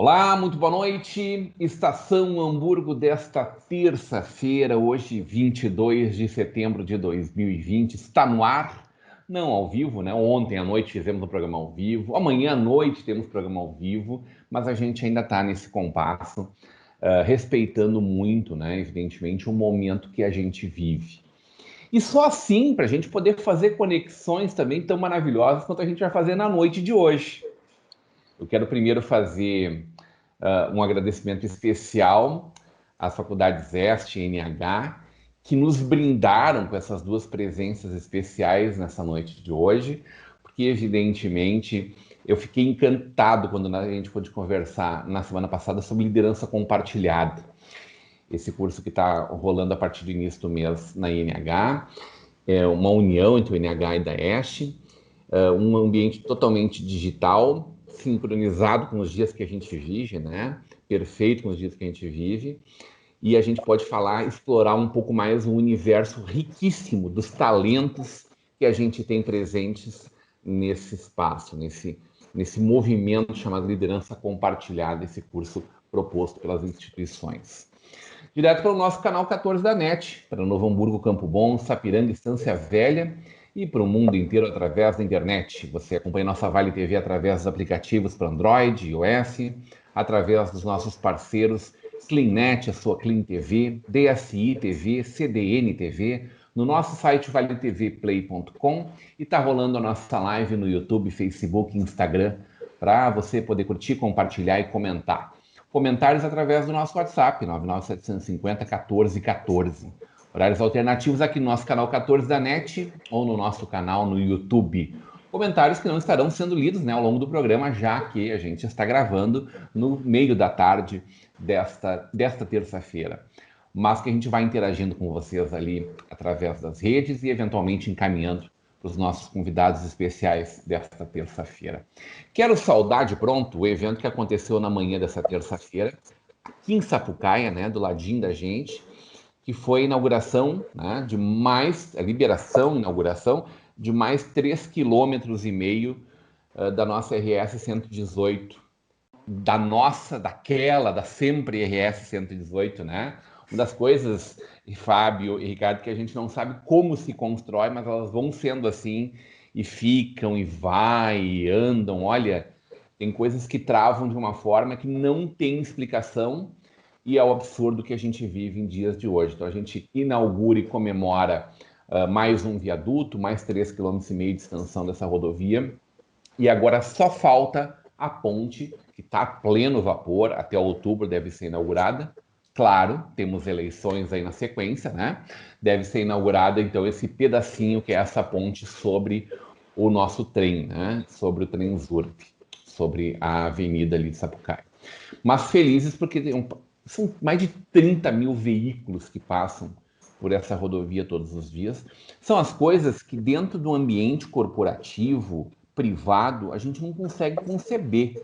Olá, muito boa noite. Estação Hamburgo desta terça-feira, hoje 22 de setembro de 2020, está no ar, não ao vivo, né? Ontem à noite fizemos um programa ao vivo, amanhã à noite temos programa ao vivo, mas a gente ainda está nesse compasso, respeitando muito, né? Evidentemente, o momento que a gente vive. E só assim, para a gente poder fazer conexões também tão maravilhosas quanto a gente vai fazer na noite de hoje. Eu quero primeiro fazer um agradecimento especial às faculdades EST e NH, que nos brindaram com essas duas presenças especiais nessa noite de hoje, porque, evidentemente, eu fiquei encantado quando a gente pôde conversar na semana passada sobre liderança compartilhada. Esse curso que está rolando a partir do início do mês na INH, é uma união entre o NH e da EST, um ambiente totalmente digital, sincronizado com os dias que a gente vive, né? Perfeito com os dias que a gente vive. E a gente pode falar, explorar um pouco mais o universo riquíssimo dos talentos que a gente tem presentes nesse espaço, nesse movimento chamado liderança compartilhada, esse curso proposto pelas instituições. Direto para o nosso canal 14 da NET, para Novo Hamburgo, Campo Bom, Sapiranga, Estância Velha e para o mundo inteiro através da internet. Você acompanha nossa Vale TV através dos aplicativos para Android, iOS, através dos nossos parceiros CleanNet, a sua Clean TV, DSI TV, CDN TV, no nosso site valetvplay.com e está rolando a nossa live no YouTube, Facebook e Instagram para você poder curtir, compartilhar e comentar. Comentários através do nosso WhatsApp, 99750-1414. Horários alternativos aqui no nosso canal 14 da NET ou no nosso canal no YouTube. Comentários que não estarão sendo lidos, né, ao longo do programa, já que a gente está gravando no meio da tarde desta terça-feira. Mas que a gente vai interagindo com vocês ali através das redes e eventualmente encaminhando para os nossos convidados especiais desta terça-feira. Quero saudar de pronto o evento que aconteceu na manhã dessa terça-feira, aqui em Sapucaia, né, do ladinho da gente, que foi a inauguração, né, inauguração de mais 3,5 km da nossa RS 118, da sempre RS 118, né? Uma das coisas, Fábio e Ricardo, que a gente não sabe como se constrói, mas elas vão sendo assim, e ficam, e vai, e andam. Olha, tem coisas que travam de uma forma que não tem explicação, e é o absurdo que a gente vive em dias de hoje. Então a gente inaugura e comemora mais um viaduto, mais 3,5 km de extensão dessa rodovia, e agora só falta a ponte, que está a pleno vapor, até outubro deve ser inaugurada. Claro, temos eleições aí na sequência, né? Deve ser inaugurada, então, esse pedacinho que é essa ponte sobre o nosso trem, né? Sobre o Trenzurb, sobre a avenida ali de Sapucaia. Mas felizes porque são mais de 30 mil veículos que passam por essa rodovia todos os dias. São as coisas que dentro do ambiente corporativo, privado, a gente não consegue conceber.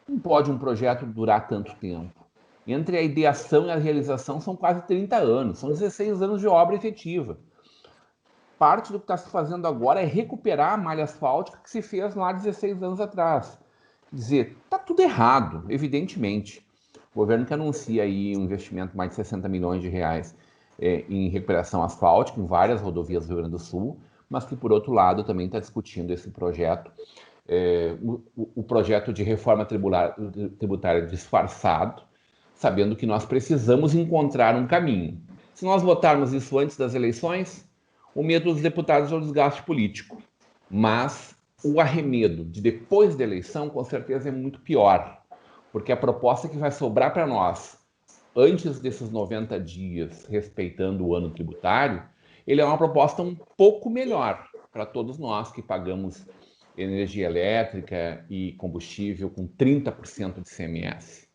Não pode um projeto durar tanto tempo. Entre a ideação e a realização são quase 30 anos, são 16 anos de obra efetiva. Parte do que está se fazendo agora é recuperar a malha asfáltica que se fez lá 16 anos atrás. Quer dizer, está tudo errado, evidentemente. O governo que anuncia aí um investimento de mais de 60 milhões de reais em recuperação asfáltica em várias rodovias do Rio Grande do Sul, mas que, por outro lado, também está discutindo esse projeto, o projeto de reforma tributária disfarçado, sabendo que nós precisamos encontrar um caminho. Se nós votarmos isso antes das eleições, o medo dos deputados é o desgaste político. Mas o arremedo de depois da eleição, com certeza, é muito pior, porque a proposta que vai sobrar para nós antes desses 90 dias, respeitando o ano tributário, ele é uma proposta um pouco melhor para todos nós que pagamos energia elétrica e combustível com 30% de ICMS.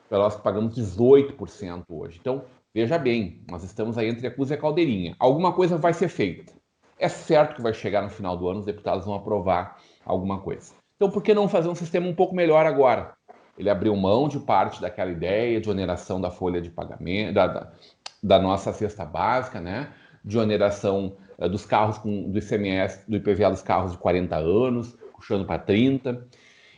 Para nós que pagamos 18% hoje. Então, veja bem, nós estamos aí entre a cruz e a caldeirinha. Alguma coisa vai ser feita. É certo que vai chegar no final do ano, os deputados vão aprovar alguma coisa. Então, por que não fazer um sistema um pouco melhor agora? Ele abriu mão de parte daquela ideia de oneração da folha de pagamento, da nossa cesta básica, né? De oneração dos carros do ICMS, do IPVA dos carros de 40 anos, puxando para 30.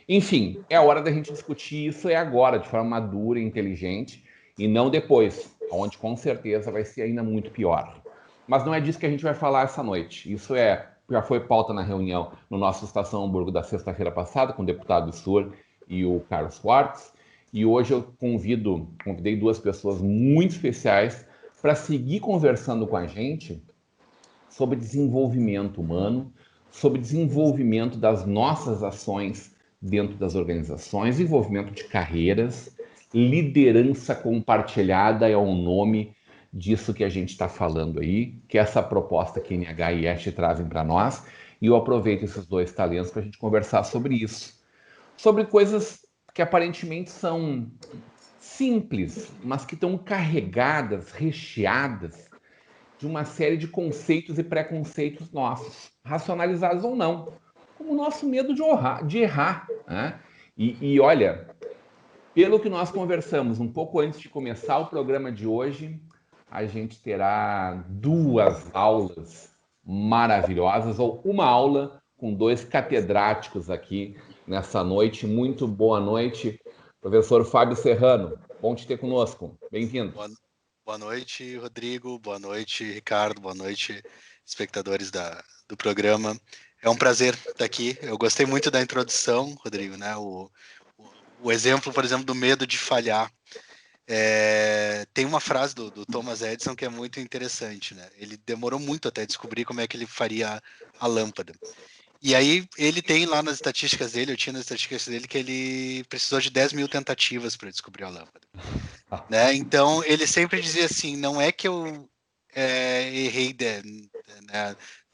Enfim, é a hora da gente discutir isso agora, de forma madura e inteligente, e não depois, onde com certeza vai ser ainda muito pior. Mas não é disso que a gente vai falar essa noite. Isso já foi pauta na reunião no nosso Estação Hamburgo da sexta-feira passada, com o deputado Sur e o Carlos Schwartz. E hoje eu convidei duas pessoas muito especiais para seguir conversando com a gente sobre desenvolvimento humano, sobre desenvolvimento das nossas ações dentro das organizações, desenvolvimento de carreiras, liderança compartilhada é o nome disso que a gente está falando aí, que é essa proposta que NH e EST trazem para nós, e eu aproveito esses dois talentos para a gente conversar sobre isso, sobre coisas que aparentemente são simples, mas que estão carregadas, recheadas de uma série de conceitos e preconceitos nossos, racionalizados ou não, como o nosso medo de errar. Né? E olha, pelo que nós conversamos um pouco antes de começar o programa de hoje, a gente terá duas aulas maravilhosas, ou uma aula com dois catedráticos aqui nessa noite. Muito boa noite, professor Fábio Serrano. Bom te ter conosco. Bem-vindo. Boa noite, Rodrigo. Boa noite, Ricardo. Boa noite, espectadores do programa. É um prazer estar aqui. Eu gostei muito da introdução, Rodrigo, né? O exemplo, por exemplo, do medo de falhar. Tem uma frase do Thomas Edison que é muito interessante, né? Ele demorou muito até descobrir como é que ele faria a lâmpada. E aí ele tem lá nas estatísticas dele, eu tinha nas estatísticas dele, que ele precisou de 10 mil tentativas para descobrir a lâmpada. Né? Então ele sempre dizia assim, não é que eu errei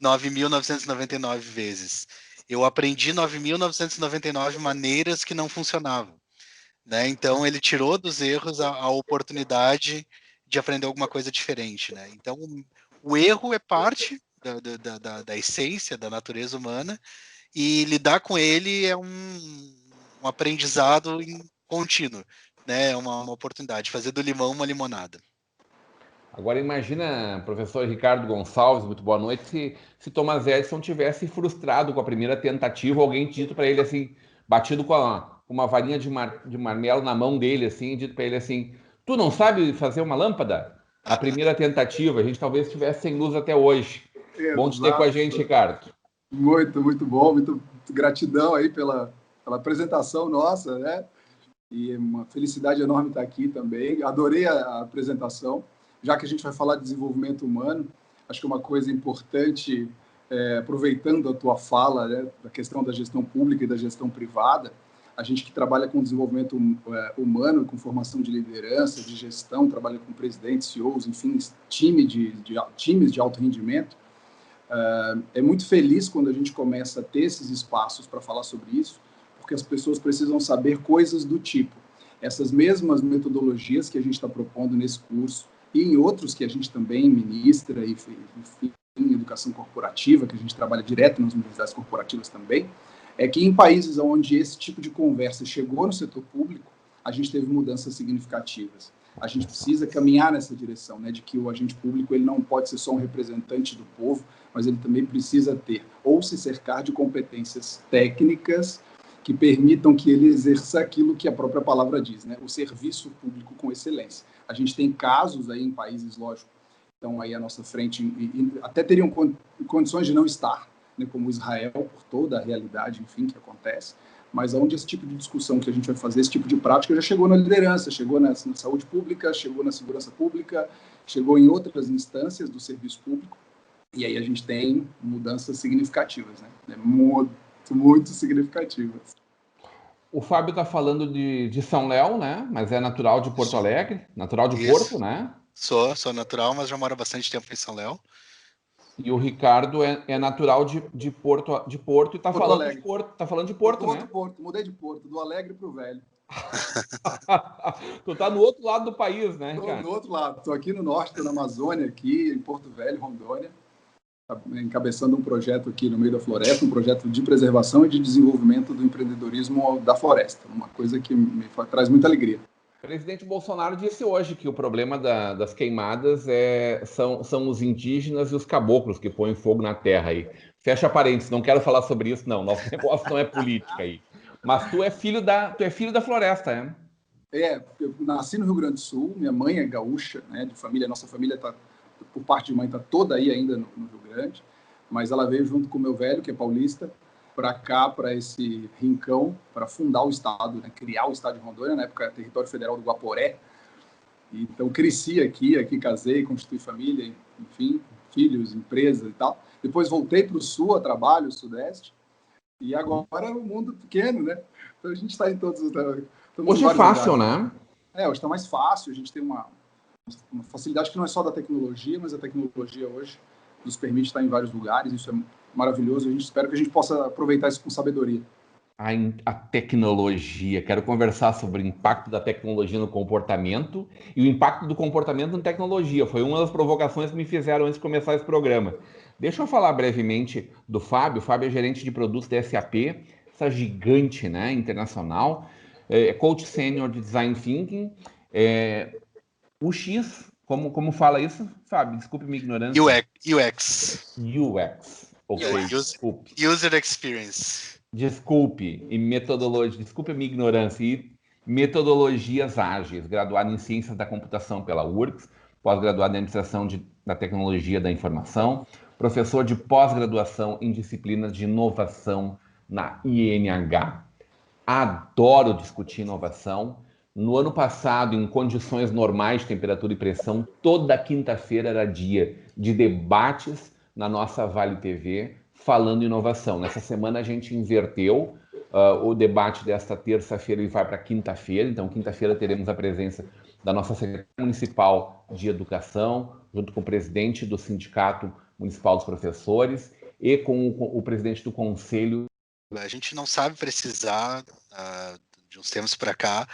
9.999 vezes. Eu aprendi 9.999 maneiras que não funcionavam. Né? Então ele tirou dos erros a oportunidade de aprender alguma coisa diferente. Né? Então o erro é parte da essência, da natureza humana, e lidar com ele é um aprendizado contínuo, né? É uma oportunidade, fazer do limão uma limonada. Agora imagina, professor Ricardo Gonçalves, muito boa noite, se Thomas Edison tivesse frustrado com a primeira tentativa, alguém dito para ele assim, batido com uma varinha de marmelo na mão dele, assim, dito para ele assim, tu não sabe fazer uma lâmpada? A primeira tentativa, a gente talvez estivesse sem luz até hoje. Exato. Bom te ter com a gente, Ricardo. Muito bom, muito gratidão aí pela apresentação nossa, né? E uma felicidade enorme estar aqui também. Adorei a apresentação. Já que a gente vai falar de desenvolvimento humano, acho que uma coisa importante, aproveitando a tua fala, né, da questão da gestão pública e da gestão privada, a gente que trabalha com desenvolvimento humano, com formação de liderança, de gestão, trabalha com presidentes, CEOs, enfim, times de alto rendimento, é muito feliz quando a gente começa a ter esses espaços para falar sobre isso, porque as pessoas precisam saber coisas do tipo, essas mesmas metodologias que a gente está propondo nesse curso e em outros que a gente também ministra, enfim, em educação corporativa, que a gente trabalha direto nas universidades corporativas também, é que em países onde esse tipo de conversa chegou no setor público, a gente teve mudanças significativas. A gente precisa caminhar nessa direção, né, de que o agente público ele não pode ser só um representante do povo, mas ele também precisa ter ou se cercar de competências técnicas que permitam que ele exerça aquilo que a própria palavra diz, né, o serviço público com excelência. A gente tem casos aí em países, lógico, estão aí à nossa frente e até teriam condições de não estar, né, como Israel, por toda a realidade, enfim, que acontece, mas onde esse tipo de discussão que a gente vai fazer, esse tipo de prática já chegou na liderança, chegou na saúde pública, chegou na segurança pública, chegou em outras instâncias do serviço público, e aí a gente tem mudanças significativas, né? Muito significativas. O Fábio está falando de São Léo, né? Mas é natural de Porto Alegre, natural de Porto, né? Sou natural, mas já moro há bastante tempo em São Léo. E o Ricardo é natural de Porto e está falando Alegre. De Porto. Tá falando de Porto, né? Porto, mudei de Porto, do Alegre para o Velho. Tu tá no outro lado do país, né, Ricardo? Tô no outro lado. Tô aqui no norte, tô na Amazônia, aqui em Porto Velho, Rondônia, encabeçando um projeto aqui no meio da floresta, um projeto de preservação e de desenvolvimento do empreendedorismo da floresta, uma coisa que me traz muita alegria. O presidente Bolsonaro disse hoje que o problema das queimadas são os indígenas e os caboclos que põem fogo na terra aí. Fecha parênteses, não quero falar sobre isso, não. Nosso negócio não é política aí. Mas tu é filho da floresta, né? Eu nasci no Rio Grande do Sul, minha mãe é gaúcha, né, de família, nossa família tá, por parte de mãe, está toda aí ainda no Rio Grande, mas ela veio junto com o meu velho, que é paulista, para cá, para esse rincão, para fundar o estado, né, criar o estado de Rondônia, na época território federal do Guaporé. Então cresci aqui casei, constituí família, enfim, filhos, empresa e tal. Depois voltei para o sul, a trabalho, sudeste, e agora é um mundo pequeno, né? Então a gente está em todos os Hoje é fácil, lugares. né? Hoje está mais fácil, a gente tem uma facilidade que não é só da tecnologia, mas a tecnologia hoje nos permite estar em vários lugares, isso é maravilhoso, a gente espera que a gente possa aproveitar isso com sabedoria. A tecnologia, quero conversar sobre o impacto da tecnologia no comportamento e o impacto do comportamento na tecnologia, foi uma das provocações que me fizeram antes de começar esse programa. Deixa eu falar brevemente do Fábio. O Fábio é gerente de produtos da SAP, essa gigante, né, internacional, é coach sênior de design thinking, UX, como fala isso, Fábio? Desculpe minha ignorância. UX. Ok, desculpe. User Experience. Desculpe, e metodologia, desculpe a minha ignorância, e metodologias ágeis, graduado em Ciências da Computação pela URGS, pós-graduado em Administração da Tecnologia da Informação, professor de pós-graduação em disciplinas de inovação na INH. Adoro discutir inovação. No ano passado, em condições normais de temperatura e pressão, toda quinta-feira era dia de debates na nossa Vale TV falando em inovação. Nessa semana a gente inverteu o debate desta terça-feira e vai para quinta-feira. Então, quinta-feira teremos a presença da nossa secretária municipal de educação, junto com o presidente do Sindicato Municipal dos Professores e com o presidente do Conselho. A gente não sabe precisar, de uns tempos para cá,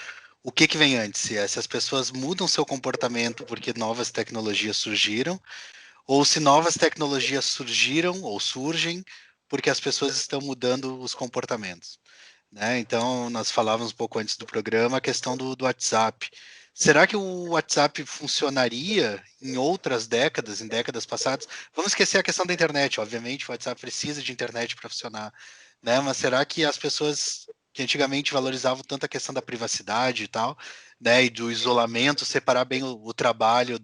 o que vem antes, se as pessoas mudam seu comportamento porque novas tecnologias surgiram, ou se novas tecnologias surgiram ou surgem porque as pessoas estão mudando os comportamentos, né? Então, nós falávamos um pouco antes do programa a questão do WhatsApp. Será que o WhatsApp funcionaria em outras décadas, em décadas passadas? Vamos esquecer a questão da internet, obviamente, o WhatsApp precisa de internet para funcionar, né? Mas será que as pessoas que antigamente valorizavam tanto a questão da privacidade e tal, né, e do isolamento, separar bem o trabalho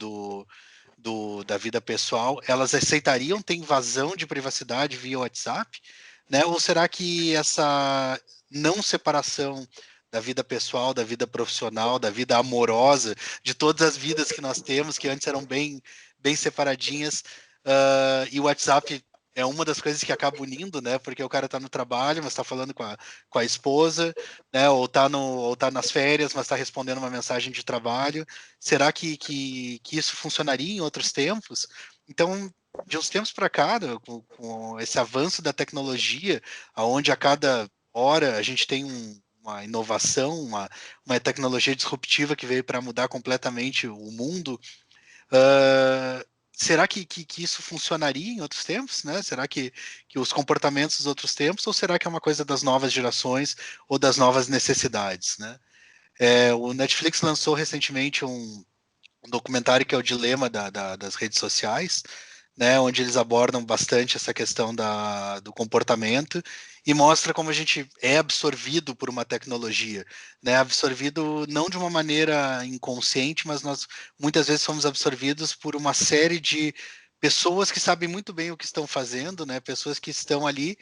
da vida pessoal, elas aceitariam ter invasão de privacidade via WhatsApp, né? Ou será que essa não separação da vida pessoal, da vida profissional, da vida amorosa, de todas as vidas que nós temos, que antes eram bem separadinhas, e o WhatsApp é uma das coisas que acaba unindo, né? Porque o cara está no trabalho, mas está falando com a esposa, né? Ou tá nas férias, mas está respondendo uma mensagem de trabalho. Será que isso funcionaria em outros tempos? Então, de uns tempos para cá, com esse avanço da tecnologia, aonde a cada hora a gente tem uma inovação, uma tecnologia disruptiva que veio para mudar completamente o mundo, será que isso funcionaria em outros tempos, né? Será que os comportamentos dos outros tempos, ou será que é uma coisa das novas gerações ou das novas necessidades, né? O Netflix lançou recentemente um documentário que é o Dilema das redes sociais, né, onde eles abordam bastante essa questão do comportamento e mostra como a gente é absorvido por uma tecnologia, né, absorvido não de uma maneira inconsciente, mas nós muitas vezes somos absorvidos por uma série de pessoas que sabem muito bem o que estão fazendo, né, pessoas que estão ali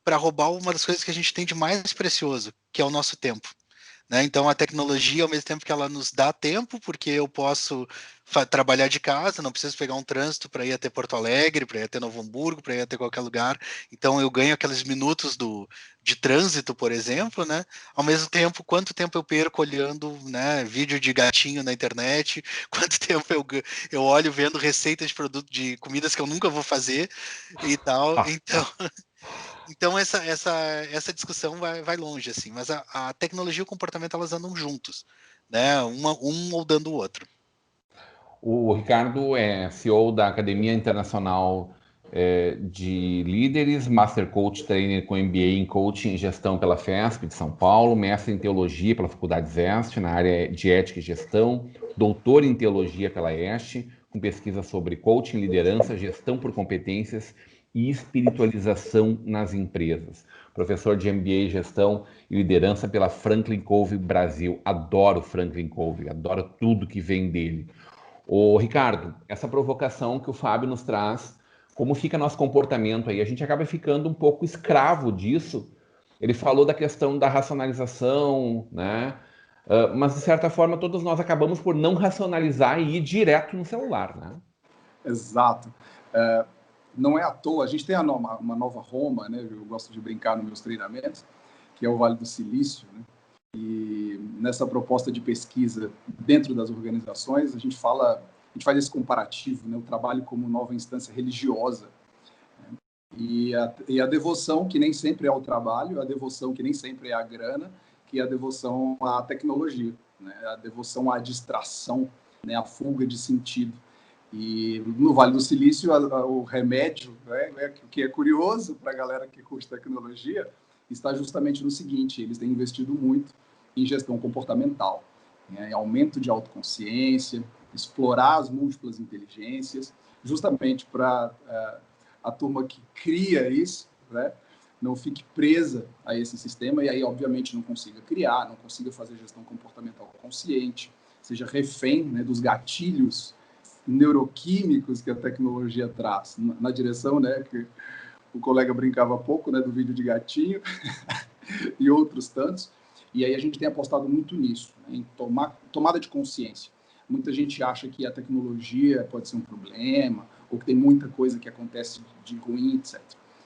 para roubar uma das coisas que a gente tem de mais precioso, que é o nosso tempo. Né? Então, a tecnologia, ao mesmo tempo que ela nos dá tempo, porque eu posso trabalhar de casa, não preciso pegar um trânsito para ir até Porto Alegre, para ir até Novo Hamburgo, para ir até qualquer lugar. Então, eu ganho aqueles minutos de trânsito, por exemplo, né? Ao mesmo tempo, quanto tempo eu perco olhando, né, vídeo de gatinho na internet, quanto tempo eu olho vendo receitas de produto de comidas que eu nunca vou fazer e tal. Então essa discussão vai longe, assim, mas a tecnologia e o comportamento, elas andam juntos, né? Um moldando o outro. O Ricardo é CEO da Academia Internacional de Líderes, Master Coach Trainer com MBA em Coaching e Gestão pela FESP de São Paulo, mestre em Teologia pela Faculdade ZEST, na área de Ética e Gestão, doutor em Teologia pela EST, com pesquisa sobre Coaching, Liderança, Gestão por Competências e espiritualização nas empresas. Professor de MBA em Gestão e Liderança pela Franklin Covey Brasil. Adoro Franklin Covey, adoro tudo que vem dele. Ô, Ricardo, essa provocação que o Fábio nos traz, como fica nosso comportamento aí? A gente acaba ficando um pouco escravo disso. Ele falou da questão da racionalização, né? Mas, de certa forma, todos nós acabamos por não racionalizar e ir direto no celular, né? Exato. Não é à toa, a gente tem uma nova Roma, né? Eu gosto de brincar nos meus treinamentos, que é o Vale do Silício, né? E nessa proposta de pesquisa dentro das organizações, a gente faz esse comparativo, né? O trabalho como nova instância religiosa, né? E a devoção, que nem sempre é ao trabalho, a devoção que nem sempre é à grana, que é a devoção à tecnologia, né? A devoção à distração, né? A fuga de sentido. E no Vale do Silício, o remédio, né, que é curioso para a galera que curte tecnologia, está justamente no seguinte: eles têm investido muito em gestão comportamental, né, em aumento de autoconsciência, explorar as múltiplas inteligências, justamente para a turma que cria isso, né, não fique presa a esse sistema e aí, obviamente, não consiga criar, não consiga fazer gestão comportamental consciente, seja refém, né, dos gatilhos neuroquímicos que a tecnologia traz, na direção, né, que o colega brincava há pouco, né, do vídeo de gatinho e outros tantos. E aí a gente tem apostado muito nisso, né, em tomada de consciência. Muita gente acha que a tecnologia pode ser um problema, ou que tem muita coisa que acontece de ruim, etc.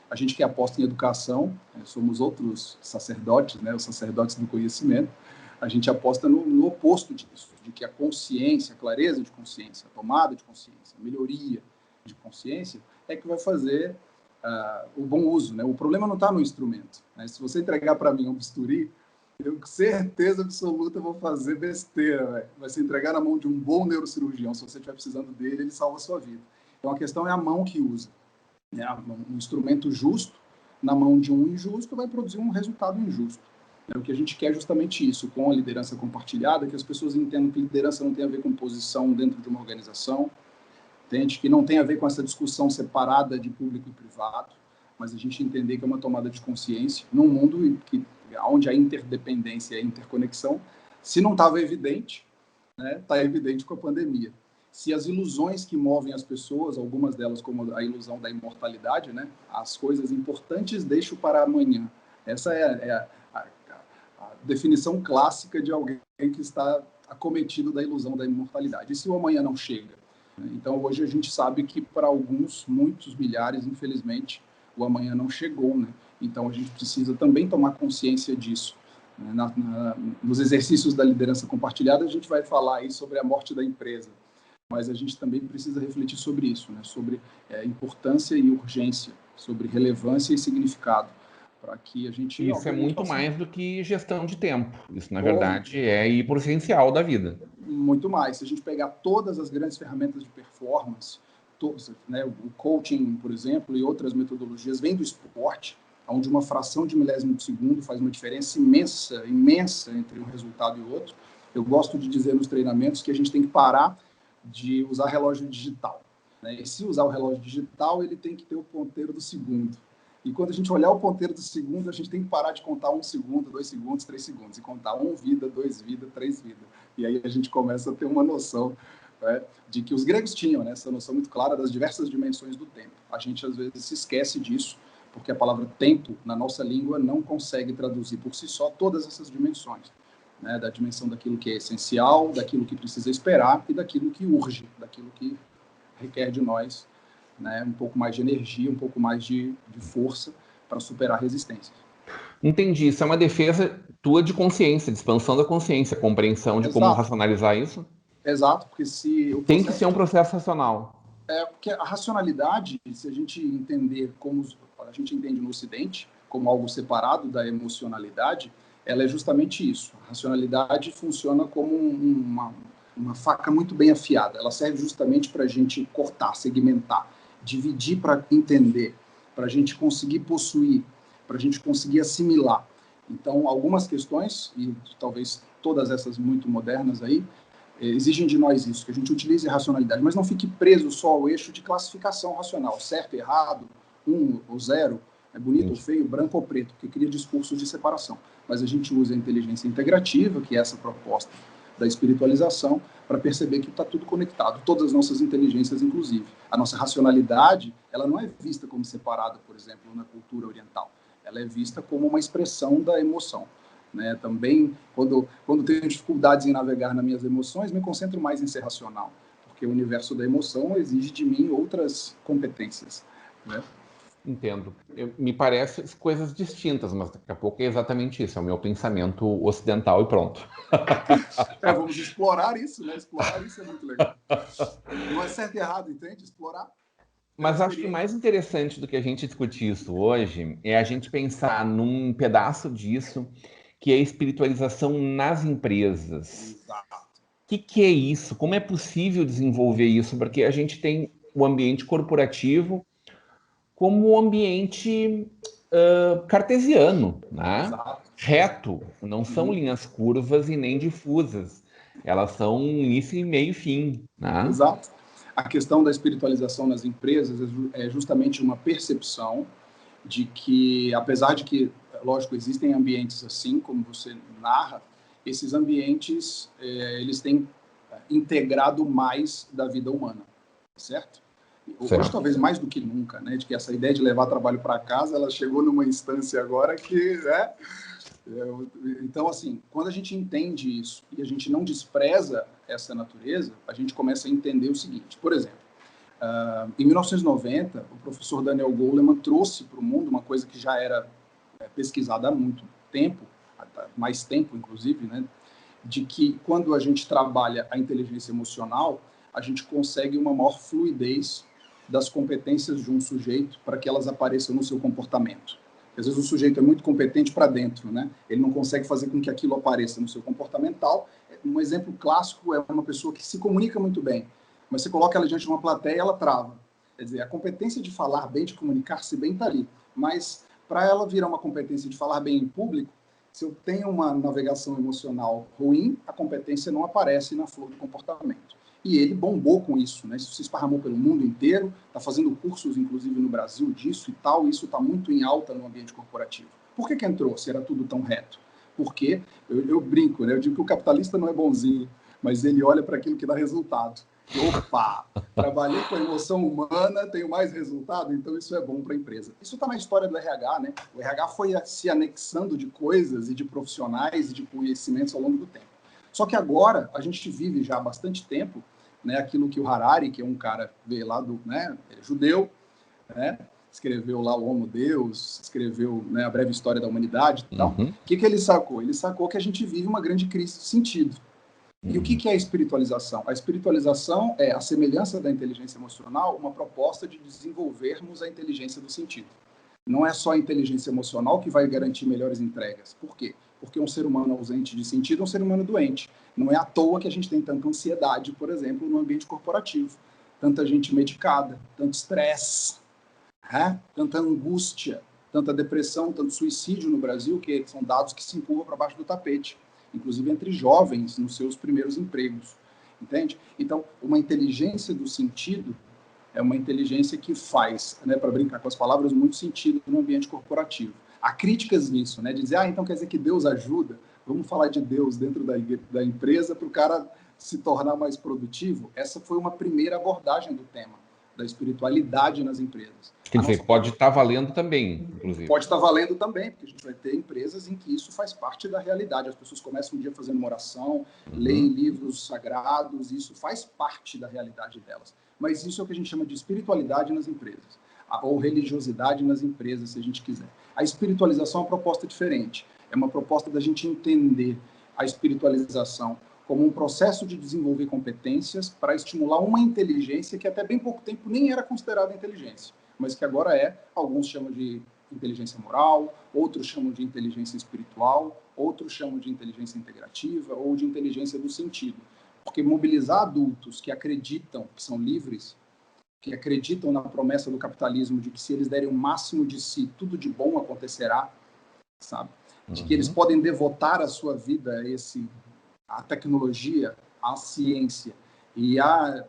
A gente que aposta em educação, né, somos outros sacerdotes, né, os sacerdotes do conhecimento, a gente aposta no oposto disso, de que a consciência, a clareza de consciência, a tomada de consciência, a melhoria de consciência é que vai fazer o bom uso, né? O problema não está no instrumento, né? Se você entregar para mim um bisturi, eu com certeza absoluta vou fazer besteira, né? Vai se entregar na mão de um bom neurocirurgião, se você estiver precisando dele, ele salva a sua vida. Então a questão é a mão que usa, né? Um instrumento justo na mão de um injusto vai produzir um resultado injusto. O que a gente quer é justamente isso, com a liderança compartilhada, que as pessoas entendam que liderança não tem a ver com posição dentro de uma organização, entende? Que não tem a ver com essa discussão separada de público e privado, mas a gente entender que é uma tomada de consciência num mundo onde a interdependência e a interconexão, se não estava evidente, né, está evidente com a pandemia. Se as ilusões que movem as pessoas, algumas delas como a ilusão da imortalidade, né, as coisas importantes deixo para amanhã. Essa é a definição clássica de alguém que está acometido da ilusão da imortalidade. E se o amanhã não chega? Então, hoje a gente sabe que para alguns, muitos milhares, infelizmente, o amanhã não chegou, né? Então, a gente precisa também tomar consciência disso. Nos exercícios da liderança compartilhada, a gente vai falar aí sobre a morte da empresa, mas a gente também precisa refletir sobre isso, né? Sobre importância e urgência, sobre relevância e significado, para que a gente... Isso é muito mais do que gestão de tempo. Isso, na verdade, é ir para o essencial da vida. Muito mais. Se a gente pegar todas as grandes ferramentas de performance, né, o coaching, por exemplo, e outras metodologias, vêm do esporte, onde uma fração de milésimo de segundo faz uma diferença imensa, imensa entre um resultado e outro. Eu gosto de dizer nos treinamentos que a gente tem que parar de usar relógio digital, né? E se usar o relógio digital, ele tem que ter o ponteiro do segundo. E quando a gente olhar o ponteiro do segundo, a gente tem que parar de contar 1 segundo, 2 segundos, 3 segundos, e contar 1 vida, 2 vidas, 3 vidas. E aí a gente começa a ter uma noção, né, de que os gregos tinham, né, essa noção muito clara das diversas dimensões do tempo. A gente às vezes se esquece disso, porque a palavra tempo, na nossa língua, não consegue traduzir por si só todas essas dimensões, né, da dimensão daquilo que é essencial, daquilo que precisa esperar e daquilo que urge, daquilo que requer de nós, né, um pouco mais de energia, um pouco mais de força para superar resistências. Entendi. Isso é uma defesa tua de consciência, de expansão da consciência, compreensão de como racionalizar isso? Exato, porque se o tem que ser um processo racional. Porque a racionalidade, se a gente entender como a gente entende no Ocidente, como algo separado da emocionalidade, ela é justamente isso. A racionalidade funciona como uma faca muito bem afiada. Ela serve justamente para a gente cortar, segmentar, dividir para entender, para a gente conseguir possuir, para a gente conseguir assimilar. Então, algumas questões, e talvez todas essas muito modernas aí, exigem de nós isso, que a gente utilize a racionalidade, mas não fique preso só ao eixo de classificação racional, certo, errado, 1 ou 0, é bonito ou feio, branco ou preto, que cria discursos de separação. Mas a gente usa a inteligência integrativa, que é essa proposta da espiritualização, para perceber que está tudo conectado, todas as nossas inteligências, inclusive. A nossa racionalidade, ela não é vista como separada, por exemplo, na cultura oriental. Ela é vista como uma expressão da emoção. Né? Também, quando tenho dificuldades em navegar nas minhas emoções, me concentro mais em ser racional, porque o universo da emoção exige de mim outras competências. Né? Entendo. Me parece coisas distintas, mas daqui a pouco é exatamente isso, é o meu pensamento ocidental e pronto. Vamos explorar isso, né? Explorar isso é muito legal. Não é certo e errado, entende? Explorar. Mas acho que o mais interessante do que a gente discutir isso hoje é a gente pensar num pedaço disso que é a espiritualização nas empresas. Exato. O que é isso? Como é possível desenvolver isso? Porque a gente tem o ambiente corporativo como um ambiente cartesiano, né? Exato. Reto, não são linhas curvas e nem difusas. Elas são início, meio e fim. Né? Exato. A questão da espiritualização nas empresas é justamente uma percepção de que, apesar de que, lógico, existem ambientes assim, como você narra, esses ambientes, eles têm integrado mais da vida humana, certo? Hoje, talvez mais do que nunca, né? De que essa ideia de levar trabalho para casa, ela chegou numa instância agora que, né? Então, assim, quando a gente entende isso e a gente não despreza essa natureza, a gente começa a entender o seguinte. Por exemplo, em 1990, o professor Daniel Goleman trouxe para o mundo uma coisa que já era pesquisada há muito tempo, mais tempo, inclusive, né? De que quando a gente trabalha a inteligência emocional, a gente consegue uma maior fluidez das competências de um sujeito para que elas apareçam no seu comportamento. Às vezes o sujeito é muito competente para dentro, né? Ele não consegue fazer com que aquilo apareça no seu comportamental. Um exemplo clássico é uma pessoa que se comunica muito bem, mas você coloca ela diante de uma plateia e ela trava. Quer dizer, a competência de falar bem, de comunicar-se bem, está ali. Mas para ela virar uma competência de falar bem em público, se eu tenho uma navegação emocional ruim, a competência não aparece na flor do comportamento. E ele bombou com isso, né? Isso se esparramou pelo mundo inteiro, está fazendo cursos, inclusive, no Brasil disso e tal, e isso está muito em alta no ambiente corporativo. Por que entrou, se era tudo tão reto? Porque, eu brinco, né? Eu digo que o capitalista não é bonzinho, mas ele olha para aquilo que dá resultado. Opa, trabalhei com a emoção humana, tenho mais resultado, então isso é bom para a empresa. Isso está na história do RH, né? O RH foi se anexando de coisas e de profissionais e de conhecimentos ao longo do tempo. Só que agora a gente vive já há bastante tempo, né, aquilo que o Harari, que é um cara veio lá do, né, ele é judeu, né, escreveu lá o Homo Deus, escreveu, né, a breve história da humanidade e tal. O que ele sacou? Ele sacou que a gente vive uma grande crise de sentido. E o que é a espiritualização? A espiritualização é, a semelhança da inteligência emocional, uma proposta de desenvolvermos a inteligência do sentido. Não é só a inteligência emocional que vai garantir melhores entregas. Por quê? Porque um ser humano ausente de sentido é um ser humano doente. Não é à toa que a gente tem tanta ansiedade, por exemplo, no ambiente corporativo. Tanta gente medicada, tanto estresse, tanta angústia, tanta depressão, tanto suicídio no Brasil, que são dados que se empurram para baixo do tapete, inclusive entre jovens nos seus primeiros empregos. Entende? Então, uma inteligência do sentido é uma inteligência que faz, né, para brincar com as palavras, muito sentido no ambiente corporativo. Há críticas nisso, né, de dizer, então quer dizer que Deus ajuda, vamos falar de Deus dentro da empresa para o cara se tornar mais produtivo. Essa foi uma primeira abordagem do tema, da espiritualidade nas empresas. Quer dizer, pode estar valendo também, inclusive. Pode estar valendo também, porque a gente vai ter empresas em que isso faz parte da realidade. As pessoas começam um dia fazendo uma oração, leem livros sagrados, isso faz parte da realidade delas. Mas isso é o que a gente chama de espiritualidade nas empresas, ou religiosidade nas empresas, se a gente quiser. A espiritualização é uma proposta diferente. É uma proposta da gente entender a espiritualização como um processo de desenvolver competências para estimular uma inteligência que até bem pouco tempo nem era considerada inteligência, mas que agora alguns chamam de inteligência moral, outros chamam de inteligência espiritual, outros chamam de inteligência integrativa ou de inteligência do sentido. Porque mobilizar adultos que acreditam que são livres, que acreditam na promessa do capitalismo de que se eles derem o máximo de si, tudo de bom acontecerá, sabe? De que eles podem devotar a sua vida a tecnologia, a ciência e a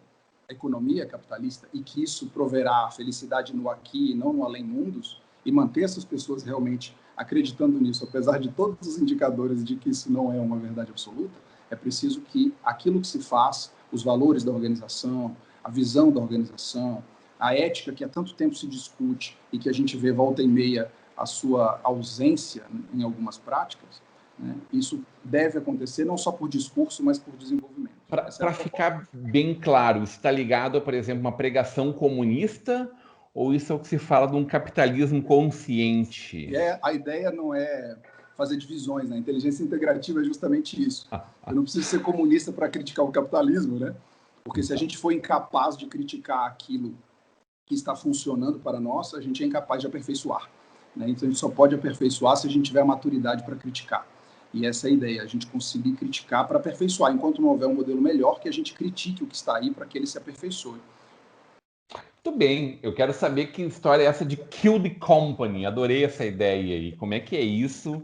economia capitalista e que isso proverá felicidade no aqui e não no além-mundos, e manter essas pessoas realmente acreditando nisso, apesar de todos os indicadores de que isso não é uma verdade absoluta, é preciso que aquilo que se faz, os valores da organização, a visão da organização, a ética que há tanto tempo se discute e que a gente vê volta e meia a sua ausência em algumas práticas, né? Isso deve acontecer não só por discurso, mas por desenvolvimento. Para ficar bem claro, isso está ligado a, por exemplo, uma pregação comunista, ou isso é o que se fala de um capitalismo consciente? A ideia não é fazer divisões, né? A inteligência integrativa é justamente isso. Eu não preciso ser comunista para criticar o capitalismo, né? Porque se a gente for incapaz de criticar aquilo que está funcionando para nós, a gente é incapaz de aperfeiçoar, né? Então a gente só pode aperfeiçoar se a gente tiver a maturidade para criticar. E essa é a ideia, a gente conseguir criticar para aperfeiçoar. Enquanto não houver um modelo melhor, que a gente critique o que está aí para que ele se aperfeiçoe. Muito bem, eu quero saber que história é essa de Kill the Company. Adorei essa ideia aí. Como é que é isso?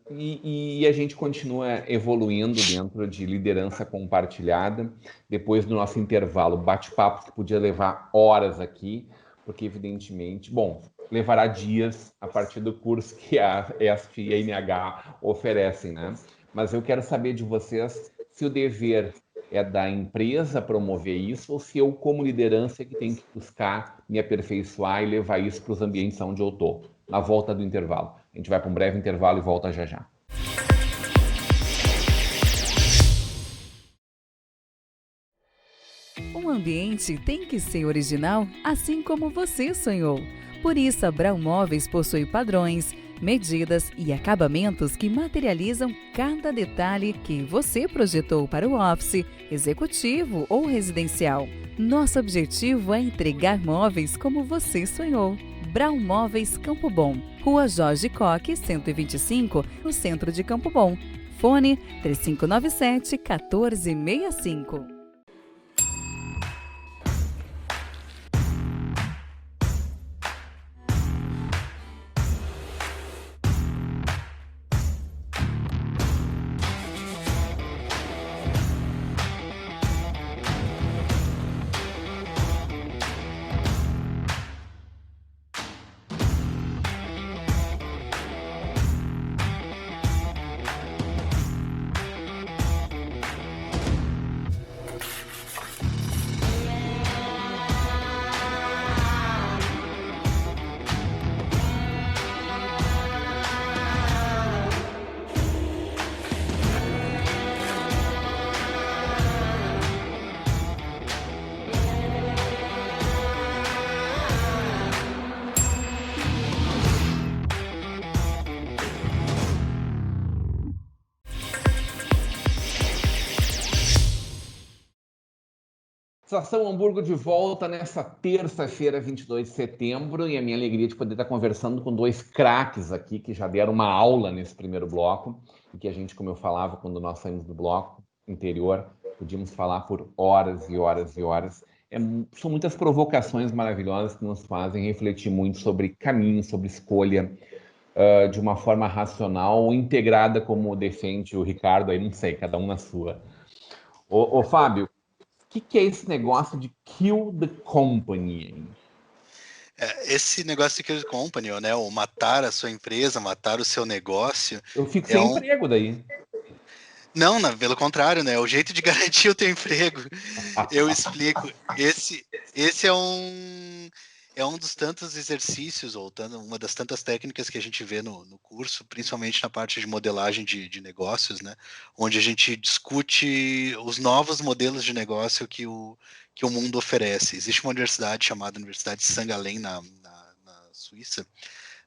E a gente continua evoluindo dentro de liderança compartilhada. Depois do nosso intervalo, bate-papo que podia levar horas aqui, porque evidentemente, bom, levará dias a partir do curso que a ESF e a NH oferecem, né? Mas eu quero saber de vocês se o dever é da empresa promover isso ou se eu, como liderança, que tenho que buscar me aperfeiçoar e levar isso para os ambientes onde eu estou. Na volta do intervalo. A gente vai para um breve intervalo e volta já já. Um ambiente tem que ser original, assim como você sonhou. Por isso, a Brown Móveis possui padrões, medidas e acabamentos que materializam cada detalhe que você projetou para o office, executivo ou residencial. Nosso objetivo é entregar móveis como você sonhou. Brown Móveis Campo Bom, Rua Jorge Coque, 125, no centro de Campo Bom. Fone 3597-1465. Estação Hamburgo de volta nessa terça-feira, 22 de setembro, e a minha alegria de poder estar conversando com dois craques aqui que já deram uma aula nesse primeiro bloco, e que a gente, como eu falava quando nós saímos do bloco anterior, podíamos falar por horas e horas e horas. São muitas provocações maravilhosas que nos fazem refletir muito sobre caminho, sobre escolha, de uma forma racional ou integrada, como defende o Ricardo, aí não sei, cada um na sua. Ô Fábio, o que é esse negócio de kill the company? Esse negócio de kill the company, né? Ou matar a sua empresa, matar o seu negócio. Eu fico sem emprego daí. Não, pelo contrário, né? É o jeito de garantir o teu emprego. Eu explico. Esse é um dos tantos exercícios, ou uma das tantas técnicas que a gente vê no curso, principalmente na parte de modelagem de negócios, né? Onde a gente discute os novos modelos de negócio que o mundo oferece. Existe uma universidade chamada Universidade de St. Gallen, na Suíça,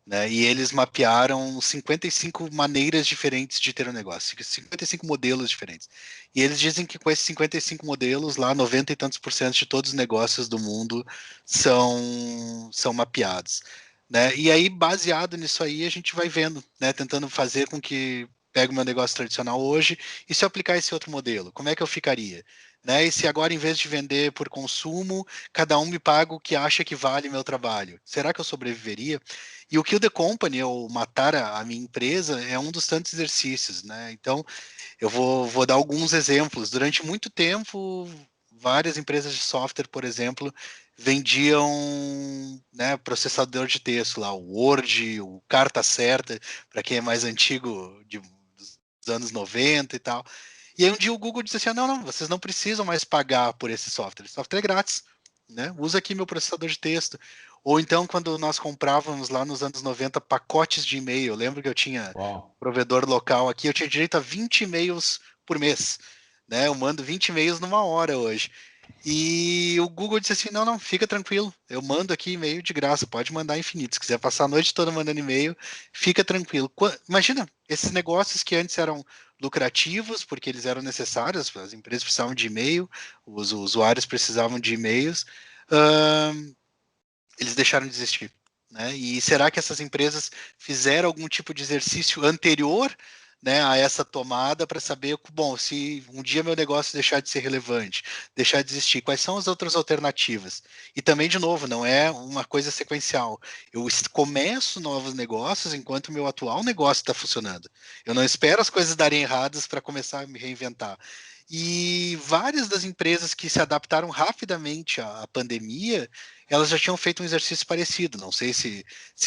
né? E eles mapearam 55 maneiras diferentes de ter um negócio, 55 modelos diferentes. E eles dizem que com esses 55 modelos, lá 90 e tantos % de todos os negócios do mundo são mapeados, né? E aí, baseado nisso aí, a gente vai vendo, né? Tentando fazer com que pegue o meu negócio tradicional hoje e se eu aplicar esse outro modelo, como é que eu ficaria? Né? E se agora, em vez de vender por consumo, cada um me paga o que acha que vale meu trabalho? Será que eu sobreviveria? E o Kill the Company, ou matar a minha empresa, é um dos tantos exercícios, né? Então, eu vou dar alguns exemplos. Durante muito tempo, várias empresas de software, por exemplo, vendiam, né, processador de texto lá, o Word, o Carta Certa, para quem é mais antigo, dos anos 90 e tal. E aí um dia o Google disse assim, não, vocês não precisam mais pagar por esse software é grátis, né? Usa aqui meu processador de texto. Ou então, quando nós comprávamos lá nos anos 90 pacotes de e-mail, eu lembro que eu tinha provedor local aqui, eu tinha direito a 20 e-mails por mês, né? Eu mando 20 e-mails numa hora hoje. E o Google disse assim, não, fica tranquilo, eu mando aqui e-mail de graça, pode mandar infinito, se quiser passar a noite toda mandando e-mail, fica tranquilo. Imagina, esses negócios que antes eram lucrativos, porque eles eram necessários, as empresas precisavam de e-mail, os usuários precisavam de e-mails, eles deixaram de existir. Né? E será que essas empresas fizeram algum tipo de exercício anterior, né, a essa tomada para saber, bom, se um dia meu negócio deixar de ser relevante, deixar de existir, quais são as outras alternativas? E também, de novo, não é uma coisa sequencial. Eu começo novos negócios enquanto o meu atual negócio está funcionando. Eu não espero as coisas darem erradas para começar a me reinventar. E várias das empresas que se adaptaram rapidamente à pandemia, elas já tinham feito um exercício parecido, não sei se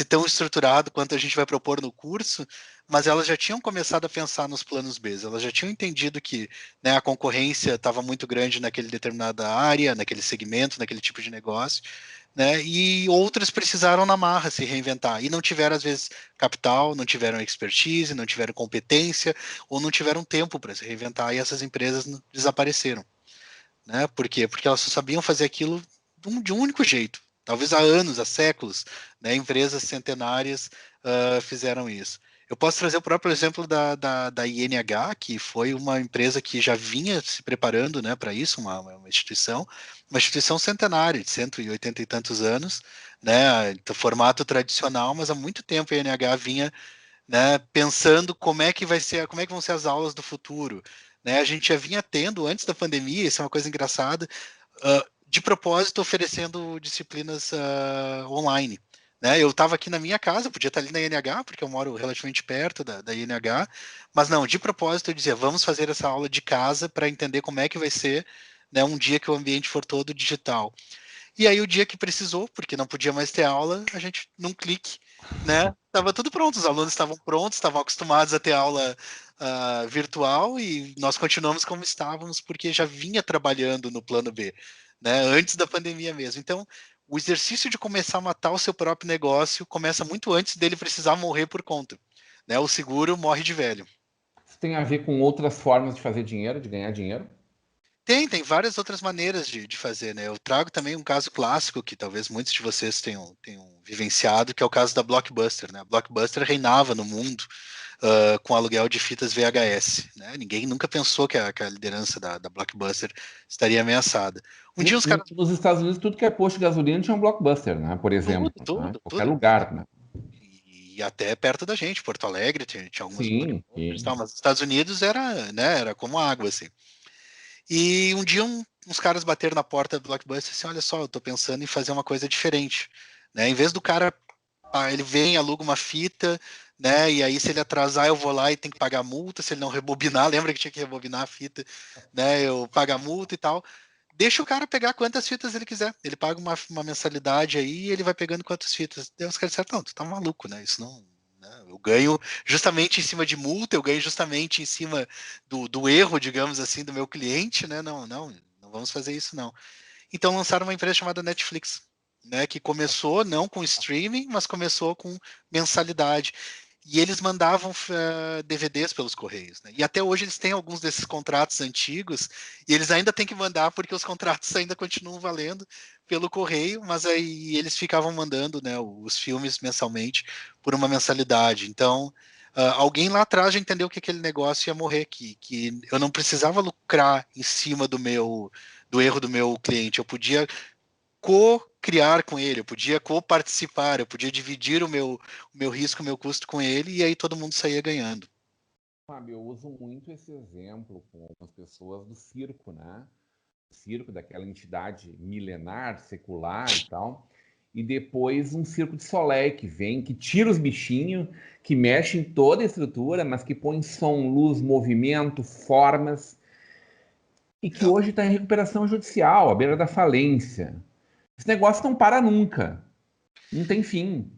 tão estruturado quanto a gente vai propor no curso, mas elas já tinham começado a pensar nos planos B, elas já tinham entendido que, né, a concorrência estava muito grande naquele determinada área, naquele segmento, naquele tipo de negócio, né, e outras precisaram na marra se reinventar, e não tiveram, às vezes, capital, não tiveram expertise, não tiveram competência, ou não tiveram tempo para se reinventar, e essas empresas desapareceram. Né? Por quê? Porque elas só sabiam fazer aquilo de um único jeito. Talvez há anos, há séculos, né? Empresas centenárias fizeram isso. Eu posso trazer o próprio exemplo da INH, que foi uma empresa que já vinha se preparando, né, para isso, uma instituição centenária, de 180 e tantos anos, né, formato tradicional, mas há muito tempo a INH vinha, né, pensando como é que vão ser as aulas do futuro. Né, a gente já vinha tendo, antes da pandemia, isso é uma coisa engraçada, de propósito oferecendo disciplinas online. Né, eu estava aqui na minha casa, podia estar ali na INH, porque eu moro relativamente perto da INH, mas não, de propósito eu dizia, vamos fazer essa aula de casa para entender como é que vai ser, né, um dia que o ambiente for todo digital. E aí o dia que precisou, porque não podia mais ter aula, a gente, num clique, né, estava tudo pronto, os alunos estavam prontos, estavam acostumados a ter aula virtual e nós continuamos como estávamos, porque já vinha trabalhando no plano B, né, antes da pandemia mesmo. Então, o exercício de começar a matar o seu próprio negócio começa muito antes dele precisar morrer por conta. Né, o seguro morre de velho. Isso tem a ver com outras formas de fazer dinheiro, de ganhar dinheiro? Tem várias outras maneiras de fazer, né? Eu trago também um caso clássico que talvez muitos de vocês tenham vivenciado, que é o caso da Blockbuster, né? A Blockbuster reinava no mundo com aluguel de fitas VHS, né? Ninguém nunca pensou que a liderança da Blockbuster estaria ameaçada. Um dia os caras... Nos Estados Unidos, tudo que é posto de gasolina tinha um Blockbuster, né? Por exemplo. Né? Qualquer lugar, né? E até perto da gente, Porto Alegre, tinha algumas Sim. mas nos Estados Unidos era como água, assim. E um dia uns caras bateram na porta do Blockbuster e assim, olha só, eu tô pensando em fazer uma coisa diferente. Né? Em vez do cara, ele vem, aluga uma fita, né? E aí se ele atrasar, eu vou lá e tem que pagar multa, se ele não rebobinar, lembra que tinha que rebobinar a fita, né? Eu pago a multa e tal. Deixa o cara pegar quantas fitas ele quiser. Ele paga uma mensalidade aí e ele vai pegando quantas fitas. Daí os caras disseram, não, tu tá maluco, né? Isso não... Eu ganho justamente em cima de multa, eu ganho justamente em cima do erro, digamos assim, do meu cliente, né? Não vamos fazer isso, não. Então lançaram uma empresa chamada Netflix, né? Que começou não com streaming, mas começou com mensalidade. E eles mandavam DVDs pelos correios. Né? E até hoje eles têm alguns desses contratos antigos, e eles ainda têm que mandar, porque os contratos ainda continuam valendo pelo correio, mas aí eles ficavam mandando, né, os filmes mensalmente por uma mensalidade. Então, alguém lá atrás já entendeu que aquele negócio ia morrer, que eu não precisava lucrar em cima do erro do meu cliente, eu podia co-criar com ele, eu podia co-participar, eu podia dividir o meu risco, o meu custo com ele, e aí todo mundo saía ganhando. Fábio, eu uso muito esse exemplo com algumas pessoas do circo, né? O circo, daquela entidade milenar, secular e tal, e depois um circo de Soleil que vem, que tira os bichinhos, que mexe em toda a estrutura, mas que põe som, luz, movimento, formas, e que hoje está em recuperação judicial, à beira da falência. Esse negócio não para nunca. Não tem fim.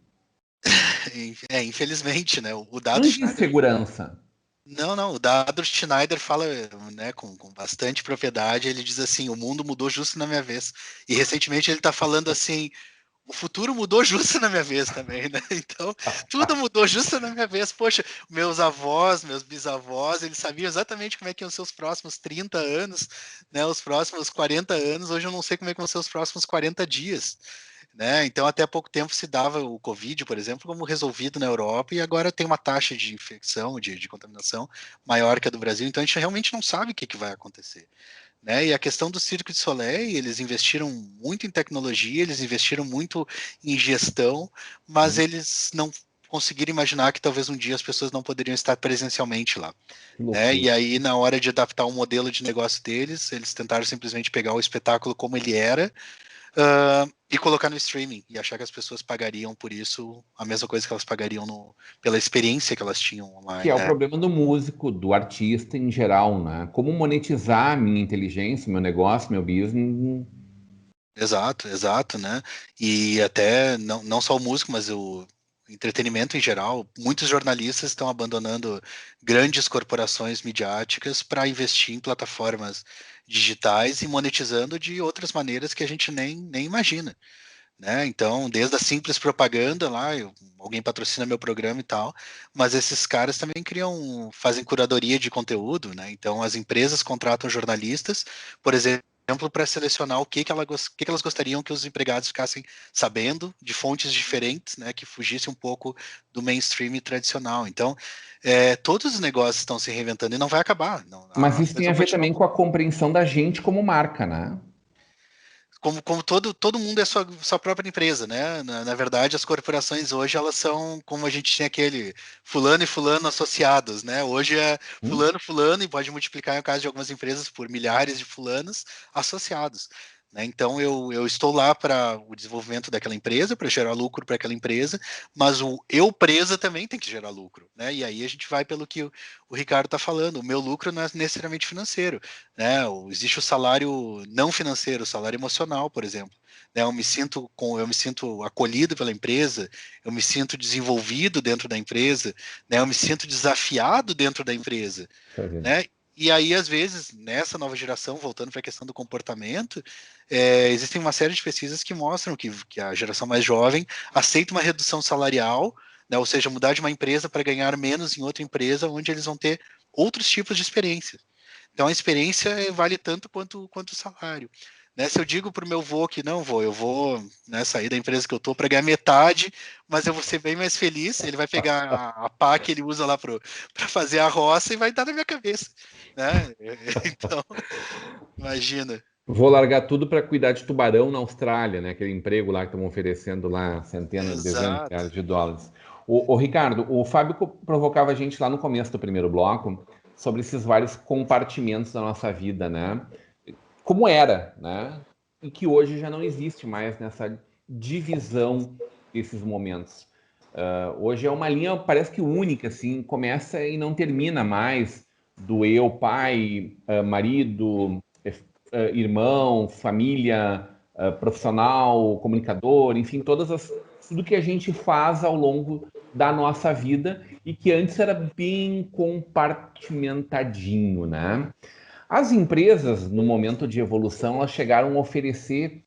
Infelizmente, né? O Não dado existe Schneider. segurança. Não, o dado Schneider fala, né, com bastante propriedade. Ele diz assim: o mundo mudou justo na minha vez. E recentemente ele está falando assim: o futuro mudou justo na minha vez também, né? Então, tudo mudou justo na minha vez. Poxa, meus avós, meus bisavós, eles sabiam exatamente como é que iam ser os próximos 30 anos, né? Os próximos 40 anos. Hoje eu não sei como é que vão ser os próximos 40 dias. Né? Então, até há pouco tempo se dava o Covid, por exemplo, como resolvido na Europa, e agora tem uma taxa de infecção, de contaminação maior que a do Brasil, então a gente realmente não sabe o que vai acontecer. Né? E a questão do Cirque du Soleil, eles investiram muito em tecnologia, eles investiram muito em gestão, mas eles não conseguiram imaginar que talvez um dia as pessoas não poderiam estar presencialmente lá. Né? E aí, na hora de adaptar o modelo de negócio deles, eles tentaram simplesmente pegar o espetáculo como ele era, e colocar no streaming e achar que as pessoas pagariam por isso a mesma coisa que elas pagariam pela experiência que elas tinham online. Que é o problema do músico, do artista em geral, né? Como monetizar a minha inteligência, meu negócio, meu business. Exato, né? E até não só o músico, mas o entretenimento em geral, muitos jornalistas estão abandonando grandes corporações midiáticas para investir em plataformas digitais e monetizando de outras maneiras que a gente nem imagina. Né? Então, desde a simples propaganda lá, alguém patrocina meu programa e tal, mas esses caras também fazem curadoria de conteúdo, né? Então, as empresas contratam jornalistas, por exemplo, para selecionar o que elas gostariam que os empregados ficassem sabendo de fontes diferentes, né? Que fugisse um pouco do mainstream tradicional. Então, todos os negócios estão se reinventando e não vai acabar. Não, Mas isso tem a ver também com a compreensão da gente como marca, né? Como todo mundo é sua própria empresa, né? Na verdade, as corporações hoje, elas são como a gente tinha aquele fulano e fulano associados, né? Hoje é fulano, e pode multiplicar, no caso de algumas empresas, por milhares de fulanos associados. Né? Então, eu estou lá para o desenvolvimento daquela empresa, para gerar lucro para aquela empresa, mas o eu presa também tem que gerar lucro. Né? E aí a gente vai pelo que o Ricardo está falando. O meu lucro não é necessariamente financeiro. Né? Existe o salário não financeiro, o salário emocional, por exemplo. Né? Eu me sinto acolhido pela empresa, eu me sinto desenvolvido dentro da empresa, né? Eu me sinto desafiado dentro da empresa. Né? E aí, às vezes, nessa nova geração, voltando para a questão do comportamento, existem uma série de pesquisas que mostram que a geração mais jovem aceita uma redução salarial, né? Ou seja, mudar de uma empresa para ganhar menos em outra empresa, onde eles vão ter outros tipos de experiência. Então, a experiência vale tanto quanto o salário. Né? Se eu digo para o meu avô que não vou, eu vou, né, sair da empresa que eu estou para ganhar metade, mas eu vou ser bem mais feliz, ele vai pegar a pá que ele usa lá para fazer a roça e vai dar na minha cabeça. Né? Então, imagina. Vou largar tudo para cuidar de tubarão na Austrália, né? Aquele emprego lá que estão oferecendo lá centenas, dezenas de milhares de dólares. O Ricardo, o Fábio provocava a gente lá no começo do primeiro bloco sobre esses vários compartimentos da nossa vida, né? Como era, né? E que hoje já não existe mais nessa divisão desses momentos. Hoje é uma linha, parece que única, assim, começa e não termina mais do eu, pai, marido, irmão, família, profissional, comunicador, enfim, tudo que a gente faz ao longo da nossa vida e que antes era bem compartimentadinho, né? As empresas, no momento de evolução, elas chegaram a oferecer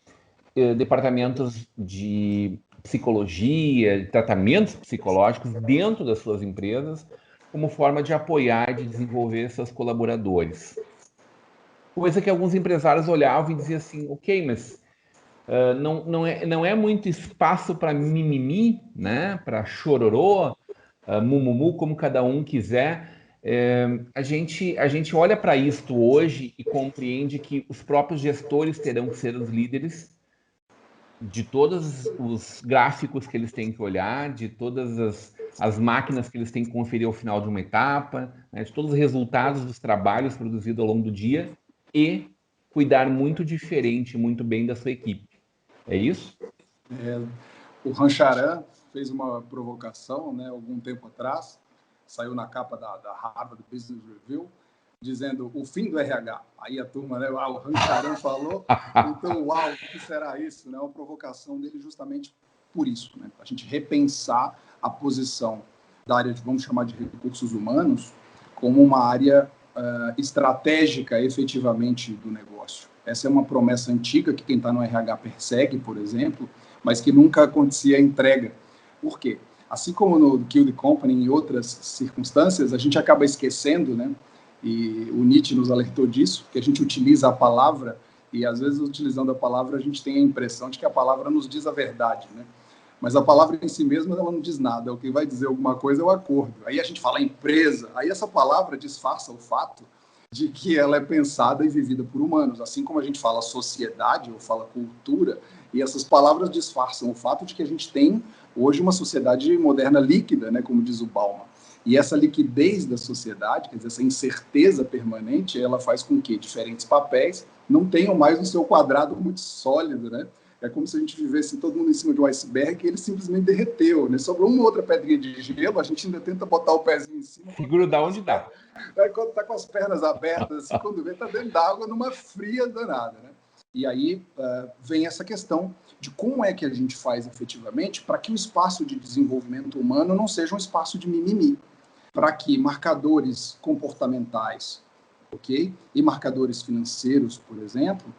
departamentos de psicologia, de tratamentos psicológicos dentro das suas empresas, como forma de apoiar e de desenvolver seus colaboradores. Coisa que alguns empresários olhavam e diziam assim, ok, mas não é muito espaço para mimimi, né? Para chororô, mumumu, como cada um quiser. A gente olha para isto hoje e compreende que os próprios gestores terão que ser os líderes de todos os gráficos que eles têm que olhar, de todas as máquinas que eles têm que conferir ao final de uma etapa, né, de todos os resultados dos trabalhos produzidos ao longo do dia e cuidar muito diferente, muito bem da sua equipe. É isso? O Rancharan fez uma provocação, né, algum tempo atrás, saiu na capa da Harvard Business Review, dizendo o fim do RH. Aí a turma, né, o Rancharan falou, então, uau, o que será isso? Né? Uma provocação dele justamente por isso, né? A gente repensar a posição da área de, vamos chamar de recursos humanos, como uma área estratégica, efetivamente, do negócio. Essa é uma promessa antiga que quem está no RH persegue, por exemplo, mas que nunca acontecia a entrega. Por quê? Assim como no Kill the Company e em outras circunstâncias, a gente acaba esquecendo, né? E o Nietzsche nos alertou disso, que a gente utiliza a palavra e, às vezes, utilizando a palavra, a gente tem a impressão de que a palavra nos diz a verdade, né? Mas a palavra em si mesma, ela não diz nada. O que vai dizer alguma coisa é o acordo. Aí a gente fala empresa, aí essa palavra disfarça o fato de que ela é pensada e vivida por humanos. Assim como a gente fala sociedade ou fala cultura, e essas palavras disfarçam o fato de que a gente tem hoje uma sociedade moderna líquida, né, como diz o Bauman. E essa liquidez da sociedade, quer dizer, essa incerteza permanente, ela faz com que diferentes papéis não tenham mais o seu quadrado muito sólido, né? É como se a gente vivesse todo mundo em cima de um iceberg e ele simplesmente derreteu, né? Sobrou uma outra pedrinha de gelo, a gente ainda tenta botar o pezinho em cima. Segura da onde dá. Quando tá com as pernas abertas, assim, quando vê, tá dentro d'água, numa fria danada, né? E aí vem essa questão de como é que a gente faz efetivamente para que o espaço de desenvolvimento humano não seja um espaço de mimimi, para que marcadores comportamentais, ok? E marcadores financeiros, por exemplo,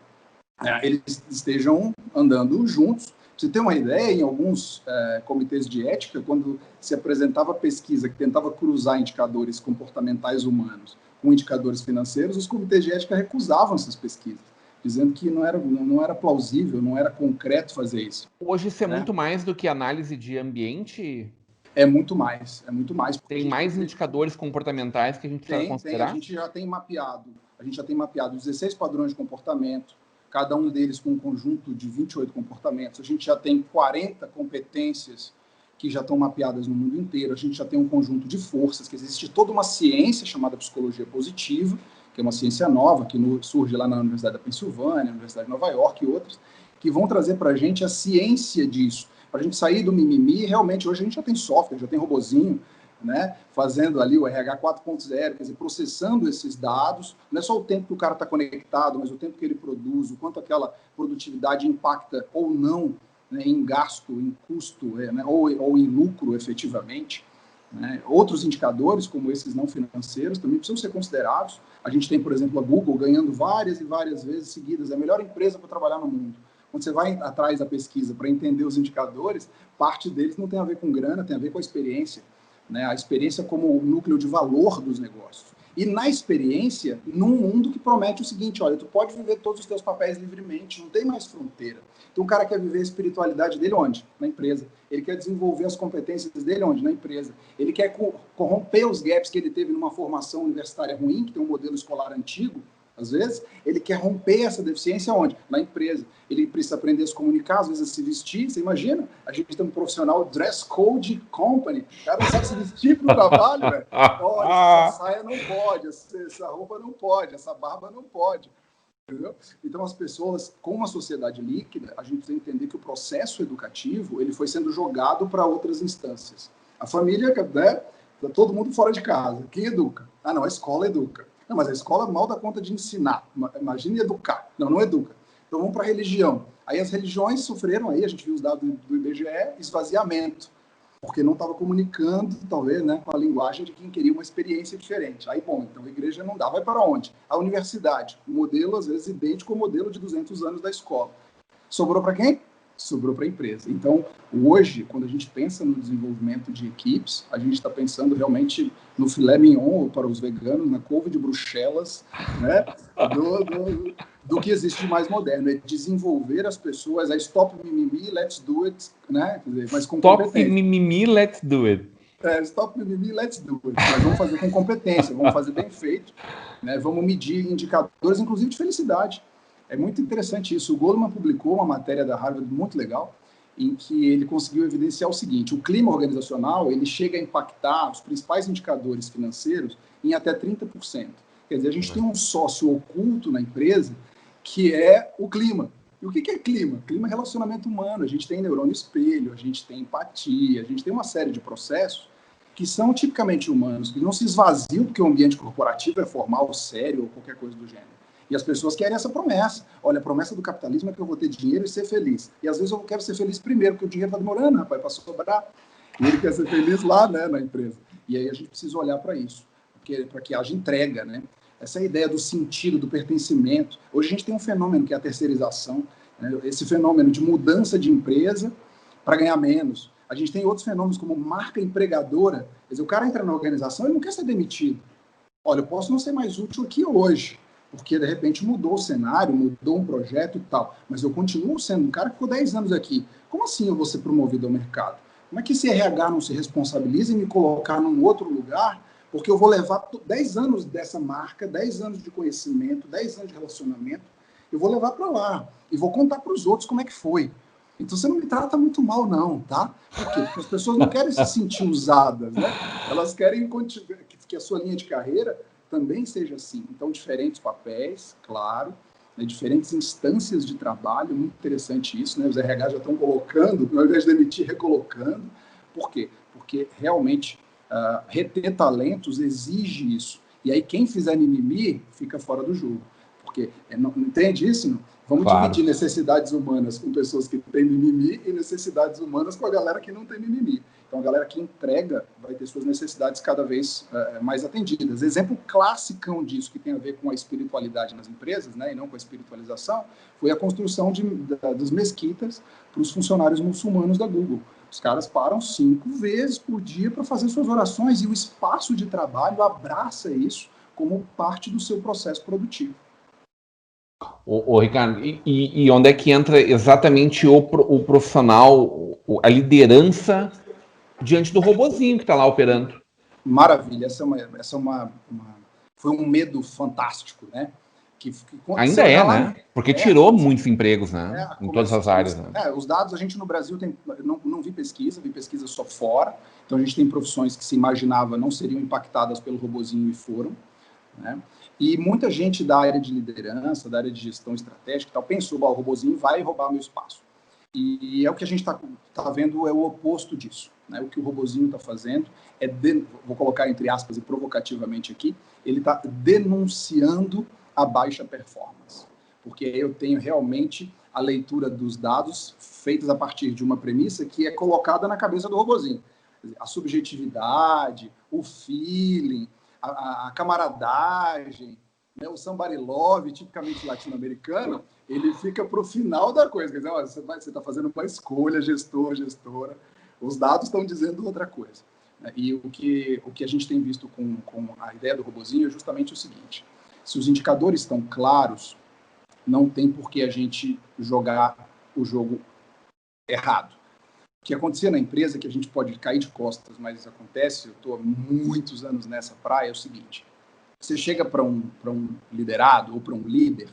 eles estejam andando juntos. Pra você ter uma ideia, em alguns comitês de ética, quando se apresentava pesquisa que tentava cruzar indicadores comportamentais humanos com indicadores financeiros, os comitês de ética recusavam essas pesquisas, dizendo que não era plausível, não era concreto fazer isso. Hoje isso é muito mais do que análise de ambiente? É muito mais. Tem mais indicadores comportamentais que a gente precisa considerar? A gente já tem mapeado 16 padrões de comportamento, cada um deles com um conjunto de 28 comportamentos. A gente já tem 40 competências que já estão mapeadas no mundo inteiro. A gente já tem um conjunto de forças, que existe toda uma ciência chamada psicologia positiva, que é uma ciência nova, que surge lá na Universidade da Pensilvânia, Universidade de Nova York e outras, que vão trazer para a gente a ciência disso, para a gente sair do mimimi. Realmente, hoje a gente já tem software, já tem robozinho, né, fazendo ali o RH 4.0, quer dizer, processando esses dados, não é só o tempo que o cara está conectado, mas o tempo que ele produz, o quanto aquela produtividade impacta ou não, né, em gasto, em custo, né, ou em lucro efetivamente. Né. Outros indicadores, como esses não financeiros, também precisam ser considerados. A gente tem, por exemplo, a Google ganhando várias e várias vezes seguidas a melhor empresa para trabalhar no mundo. Quando você vai atrás da pesquisa para entender os indicadores, parte deles não tem a ver com grana, tem a ver com a experiência. Né, a experiência como núcleo de valor dos negócios. E na experiência, num mundo que promete o seguinte, olha, tu pode viver todos os teus papéis livremente, não tem mais fronteira. Então o cara quer viver a espiritualidade dele onde? Na empresa. Ele quer desenvolver as competências dele onde? Na empresa. Ele quer corromper os gaps que ele teve numa formação universitária ruim, que tem um modelo escolar antigo, às vezes, ele quer romper essa deficiência onde? Na empresa. Ele precisa aprender a se comunicar, às vezes a se vestir. Você imagina? A gente tem um profissional dress code company. O cara não sabe se vestir para o trabalho, velho. Olha, essa saia não pode, essa roupa não pode, essa barba não pode. Entendeu? Então, as pessoas, com uma sociedade líquida, a gente precisa entender que o processo educativo ele foi sendo jogado para outras instâncias. A família, né? Todo mundo fora de casa. Quem educa? Ah, não, a escola educa. Não, mas a escola mal dá conta de ensinar. Imagine educar. Não educa. Então vamos para a religião. Aí as religiões sofreram, aí a gente viu os dados do IBGE, esvaziamento, porque não estava comunicando, talvez, né, com a linguagem de quem queria uma experiência diferente. Aí, bom, então a igreja não dá. Vai para onde? A universidade. Um modelo, às vezes, idêntico ao modelo de 200 anos da escola. Sobrou para quem? Sobrou para a empresa. Então, hoje, quando a gente pensa no desenvolvimento de equipes, a gente está pensando realmente no filé mignon, para os veganos, na couve de Bruxelas, né, do que existe de mais moderno. É desenvolver as pessoas, é stop mimimi, let's do it, né, quer dizer, mas com competência. Stop mimimi, let's do it. Stop mimimi, let's do it. Mas vamos fazer com competência, vamos fazer bem feito, né, vamos medir indicadores, inclusive de felicidade. É muito interessante isso. O Goldman publicou uma matéria da Harvard muito legal, em que ele conseguiu evidenciar o seguinte: o clima organizacional ele chega a impactar os principais indicadores financeiros em até 30%. Quer dizer, a gente tem um sócio oculto na empresa que é o clima. E o que é clima? Clima é relacionamento humano. A gente tem neurônio espelho, a gente tem empatia, a gente tem uma série de processos que são tipicamente humanos, que não se esvaziam porque o ambiente corporativo é formal, sério ou qualquer coisa do gênero. E as pessoas querem essa promessa. Olha, a promessa do capitalismo é que eu vou ter dinheiro e ser feliz. E às vezes eu quero ser feliz primeiro, porque o dinheiro está demorando, rapaz, para sobrar. E ele quer ser feliz lá, né, na empresa. E aí a gente precisa olhar para isso, para que haja entrega, né? Essa é a ideia do sentido, do pertencimento. Hoje a gente tem um fenômeno que é a terceirização, né? Esse fenômeno de mudança de empresa para ganhar menos. A gente tem outros fenômenos como marca empregadora. Quer dizer, o cara entra na organização e não quer ser demitido. Olha, eu posso não ser mais útil aqui hoje, porque de repente mudou o cenário, mudou um projeto e tal, mas eu continuo sendo um cara que ficou 10 anos aqui. Como assim eu vou ser promovido ao mercado? Como é que esse RH não se responsabiliza em me colocar num outro lugar, porque eu vou levar 10 anos dessa marca, 10 anos de conhecimento, 10 anos de relacionamento, eu vou levar para lá e vou contar para os outros como é que foi. Então você não me trata muito mal, não, tá? Por quê? Porque as pessoas não querem se sentir usadas, né? Elas querem que a sua linha de carreira também seja assim. Então, diferentes papéis, claro, né? Diferentes instâncias de trabalho, muito interessante isso, né? Os RH já estão colocando, ao invés de demitir, recolocando. Por quê? Porque realmente reter talentos exige isso. E aí quem fizer mimimi fica fora do jogo. Porque, não entende isso? Não? Vamos dividir necessidades humanas com pessoas que têm mimimi e necessidades humanas com a galera que não tem mimimi. Então, a galera que entrega vai ter suas necessidades cada vez mais atendidas. Exemplo clássico disso, que tem a ver com a espiritualidade nas empresas, né, e não com a espiritualização, foi a construção das mesquitas para os funcionários muçulmanos da Google. Os caras param 5 vezes por dia para fazer suas orações e o espaço de trabalho abraça isso como parte do seu processo produtivo. Ô, Ricardo, e onde é que entra exatamente o profissional, a liderança diante do robozinho que está lá operando? Maravilha, foi um medo fantástico, né? Ainda é, né? Porque tirou muitos empregos, né? Em todas as áreas. Né? Os dados, a gente no Brasil não vi pesquisa só fora. Então a gente tem profissões que se imaginava não seriam impactadas pelo robozinho e foram, né? E muita gente da área de liderança, da área de gestão estratégica e tal, pensou, o robozinho vai roubar meu espaço. E é o que a gente está vendo, é o oposto disso. Né? O que o robozinho está fazendo vou colocar entre aspas e provocativamente aqui, ele está denunciando a baixa performance. Porque eu tenho realmente a leitura dos dados feitas a partir de uma premissa que é colocada na cabeça do robozinho. A subjetividade, o feeling, a camaradagem, né, o somebody love, tipicamente latino-americano, ele fica para o final da coisa. Quer dizer, olha, você está fazendo uma escolha, gestora. Os dados estão dizendo outra coisa. E o que a gente tem visto com a ideia do robozinho é justamente o seguinte: se os indicadores estão claros, não tem por que a gente jogar o jogo errado. O que acontecia na empresa, que a gente pode cair de costas, mas acontece, eu estou há muitos anos nessa praia, é o seguinte: você chega para um liderado ou para um líder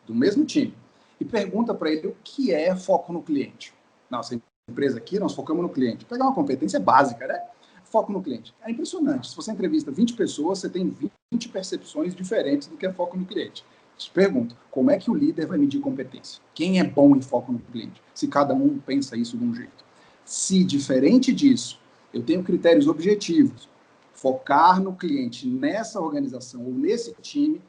do mesmo time e pergunta para ele o que é foco no cliente. Nossa empresa aqui, nós focamos no cliente. Pegar uma competência básica, né? Foco no cliente. É impressionante. Se você entrevista 20 pessoas, você tem 20 percepções diferentes do que é foco no cliente. Te pergunto, como é que o líder vai medir competência? Quem é bom em foco no cliente? Se cada um pensa isso de um jeito. Se, diferente disso, eu tenho critérios objetivos, focar no cliente nessa organização ou nesse time,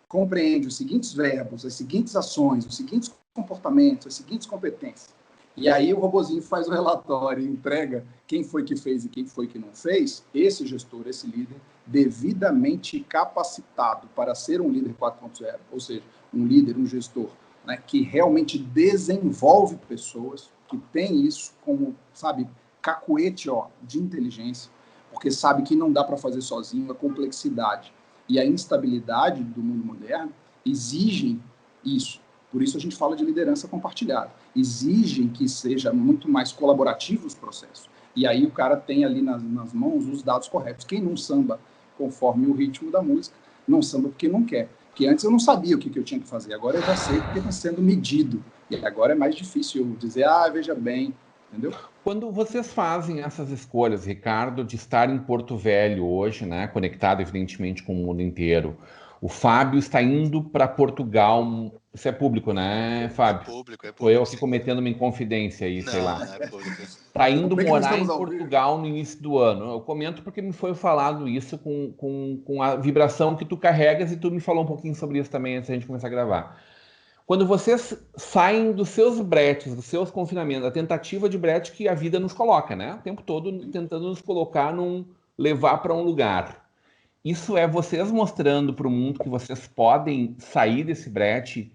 compreende os seguintes verbos, as seguintes ações, os seguintes comportamentos, as seguintes competências. E aí o robozinho faz o relatório e entrega quem foi que fez e quem foi que não fez. Esse gestor, esse líder, devidamente capacitado para ser um líder 4.0, ou seja, um líder, um gestor, né, que realmente desenvolve pessoas, que tem isso como, sabe, cacuete de inteligência, porque sabe que não dá para fazer sozinho, a complexidade e a instabilidade do mundo moderno exigem isso. Por isso a gente fala de liderança compartilhada. Exigem que seja muito mais colaborativo os processos. E aí o cara tem ali nas mãos os dados corretos. Quem não samba conforme o ritmo da música, não samba porque não quer. Porque antes eu não sabia o que eu tinha que fazer. Agora eu já sei porque está sendo medido. E agora é mais difícil eu dizer, veja bem, entendeu? Quando vocês fazem essas escolhas, Ricardo, de estar em Porto Velho hoje, né, conectado evidentemente com o mundo inteiro, o Fábio está indo para Portugal Isso é público, né, É Fábio? público, Ou eu aqui sim. cometendo uma inconfidência aí, sei lá. Não é público. Tá indo Bem que não morar em estamos ao vivo. Portugal no início do ano. Eu comento porque me foi falado isso com a vibração que tu carregas e tu me falou um pouquinho sobre isso também antes da gente começar a gravar. Quando vocês saem dos seus bretes, dos seus confinamentos, a tentativa de brete que a vida nos coloca, né? O tempo todo tentando nos colocar levar para um lugar. Isso é vocês mostrando para o mundo que vocês podem sair desse brete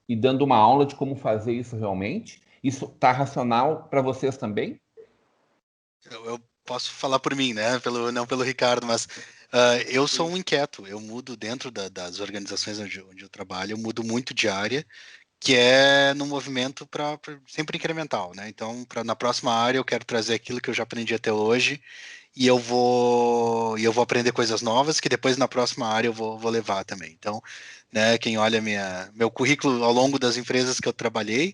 e dando uma aula de como fazer isso realmente? Isso tá racional para vocês também? Eu posso falar por mim, né? Não pelo Ricardo, mas eu sou um inquieto. Eu mudo dentro das organizações onde eu trabalho, eu mudo muito de área, que é no movimento para sempre incremental, né? Então, na próxima área eu quero trazer aquilo que eu já aprendi até hoje e eu vou aprender coisas novas que depois na próxima área eu vou levar também. Então, né? Quem olha meu currículo ao longo das empresas que eu trabalhei,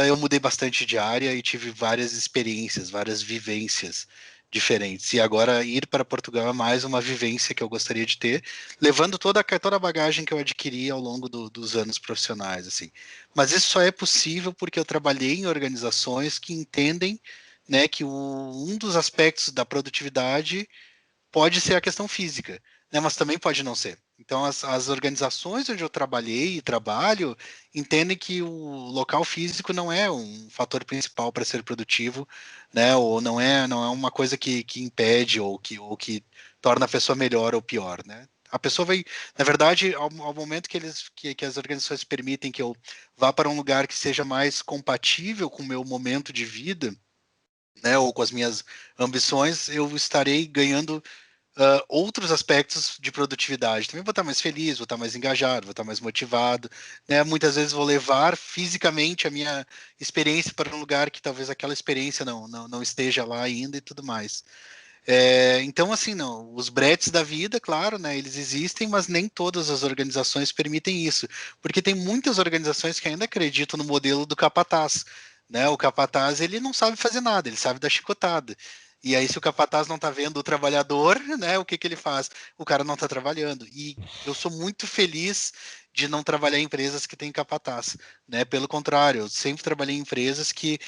eu mudei bastante de área e tive várias experiências, várias vivências diferentes. E agora ir para Portugal é mais uma vivência que eu gostaria de ter, levando toda a bagagem que eu adquiri ao longo dos anos profissionais, assim. Mas isso só é possível porque eu trabalhei em organizações que entendem, né, que um dos aspectos da produtividade pode ser a questão física, né, mas também pode não ser. Então, as organizações onde eu trabalhei e trabalho entendem que o local físico não é um fator principal para ser produtivo, né, ou não é uma coisa que impede ou que torna a pessoa melhor ou pior, né. A pessoa vai, na verdade, ao momento que as organizações permitem que eu vá para um lugar que seja mais compatível com o meu momento de vida, né, ou com as minhas ambições, eu estarei ganhando outros aspectos de produtividade. Também vou estar mais feliz, vou estar mais engajado, vou estar mais motivado, né? Muitas vezes vou levar fisicamente a minha experiência para um lugar que talvez aquela experiência não esteja lá ainda e tudo mais. Então, assim, não, os bretes da vida, claro, né, eles existem, mas nem todas as organizações permitem isso, porque tem muitas organizações que ainda acreditam no modelo do capataz, né, o capataz, ele não sabe fazer nada, ele sabe dar chicotada, e aí se o capataz não está vendo o trabalhador, né, o que ele faz? O cara não está trabalhando, e eu sou muito feliz de não trabalhar em empresas que têm capataz, né, pelo contrário, eu sempre trabalhei em empresas que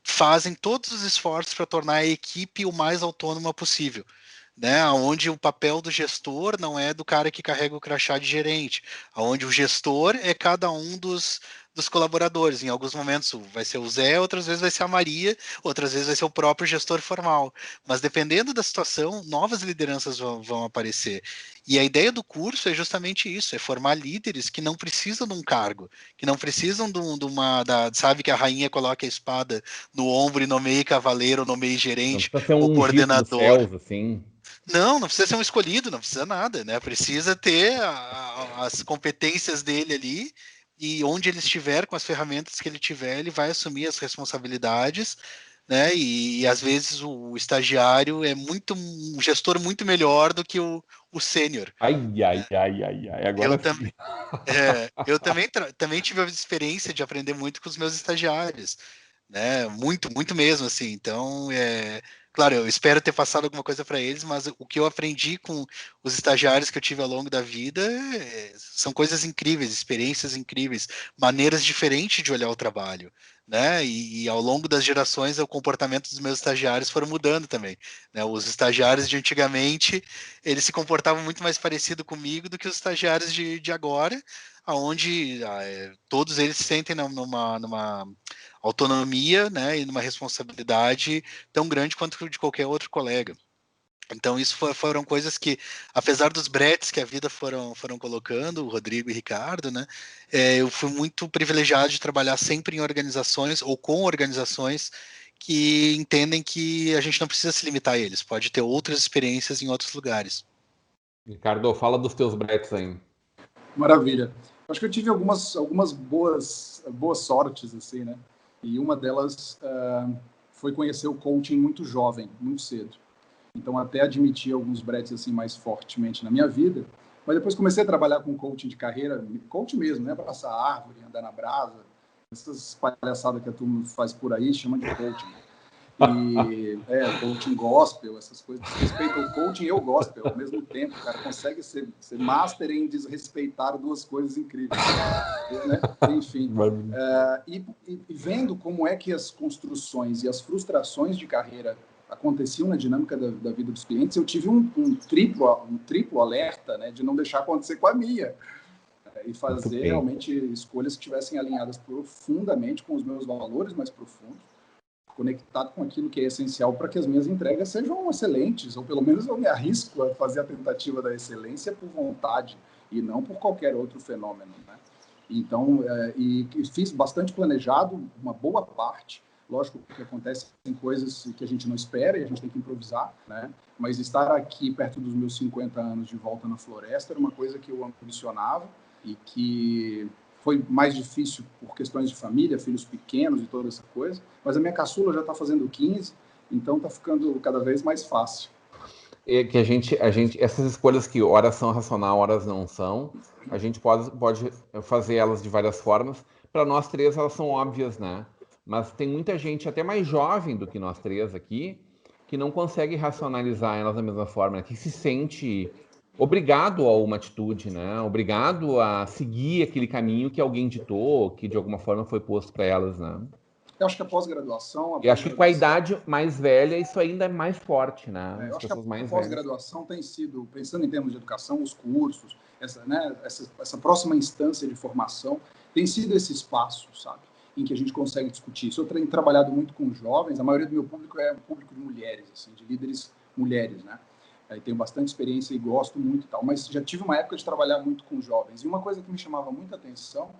fazem todos os esforços para tornar a equipe o mais autônoma possível, né? Onde o papel do gestor não é do cara que carrega o crachá de gerente, onde o gestor é cada um dos colaboradores. Em alguns momentos vai ser o Zé, outras vezes vai ser a Maria, outras vezes vai ser o próprio gestor formal. Mas dependendo da situação, novas lideranças vão aparecer. E a ideia do curso é justamente isso, é formar líderes que não precisam de um cargo, que não precisam sabe que a rainha coloca a espada no ombro e nomeie cavaleiro, ou nomeie Não gerente, precisa ser ou um ungido dos coordenador. céus, assim. Não precisa ser um escolhido, não precisa nada, né? Precisa ter as competências dele ali e onde ele estiver, com as ferramentas que ele tiver, ele vai assumir as responsabilidades, né? E às vezes o estagiário é um gestor muito melhor do que o sênior. Ai, ai, ai, ai, ai. Eu, Agora tam, sim. eu também tive a experiência de aprender muito com os meus estagiários, né? Muito, muito mesmo, assim. Então, claro, eu espero ter passado alguma coisa para eles, mas o que eu aprendi com os estagiários que eu tive ao longo da vida são coisas incríveis, experiências incríveis, maneiras diferentes de olhar o trabalho, né? E ao longo das gerações, o comportamento dos meus estagiários foram mudando também, né? Os estagiários de antigamente, eles se comportavam muito mais parecido comigo do que os estagiários de agora, aonde todos eles se sentem numa autonomia, né, e numa responsabilidade tão grande quanto de qualquer outro colega. Então, isso foram coisas que, apesar dos bretes que a vida foram colocando, o Rodrigo e o Ricardo, né, eu fui muito privilegiado de trabalhar sempre em organizações ou com organizações que entendem que a gente não precisa se limitar a eles, pode ter outras experiências em outros lugares. Ricardo, fala dos teus bretes aí. Maravilha. Acho que eu tive algumas boas sortes, assim, né? E uma delas foi conhecer o coaching muito jovem, muito cedo. Então, até admiti alguns bretes assim mais fortemente na minha vida. Mas depois comecei a trabalhar com coaching de carreira, coaching mesmo, né? Abraçar árvore, andar na brasa, essas palhaçadas que a turma faz por aí, chama de coaching. E coaching gospel, essas coisas, desrespeita o coaching e o gospel ao mesmo tempo. O cara consegue ser master em desrespeitar duas coisas incríveis, né? Enfim, e vendo como é que as construções e as frustrações de carreira aconteciam na dinâmica da vida dos clientes, eu tive um triplo alerta, né, de não deixar acontecer com a minha, e fazer realmente escolhas que estivessem alinhadas profundamente com os meus valores mais profundos, conectado com aquilo que é essencial para que as minhas entregas sejam excelentes, ou pelo menos eu me arrisco a fazer a tentativa da excelência por vontade e não por qualquer outro fenômeno, né? Então, e fiz bastante planejado, uma boa parte. Lógico que acontecem coisas que a gente não espera e a gente tem que improvisar, né? Mas estar aqui perto dos meus 50 anos de volta na floresta era uma coisa que eu ambicionava e que foi mais difícil por questões de família, filhos pequenos e toda essa coisa, mas a minha caçula já está fazendo 15, então está ficando cada vez mais fácil. É que a gente, essas escolhas que horas são racional, horas não são, a gente pode fazer elas de várias formas. Para nós três elas são óbvias, né? Mas tem muita gente até mais jovem do que nós três aqui que não consegue racionalizar elas da mesma forma, que se sente obrigado a uma atitude, né? Obrigado a seguir aquele caminho que alguém ditou, que de alguma forma foi posto para elas, né? Eu acho que a pós-graduação... Eu acho que com a idade mais velha isso ainda é mais forte, né? Eu acho que a pós-graduação tem sido, pensando em termos de educação, os cursos, essa próxima instância de formação, tem sido esse espaço, sabe, em que a gente consegue discutir isso. Eu tenho trabalhado muito com jovens, a maioria do meu público é um público de mulheres, assim, de líderes mulheres, né? Tenho bastante experiência e gosto muito e tal, mas já tive uma época de trabalhar muito com jovens. E uma coisa que me chamava muita atenção,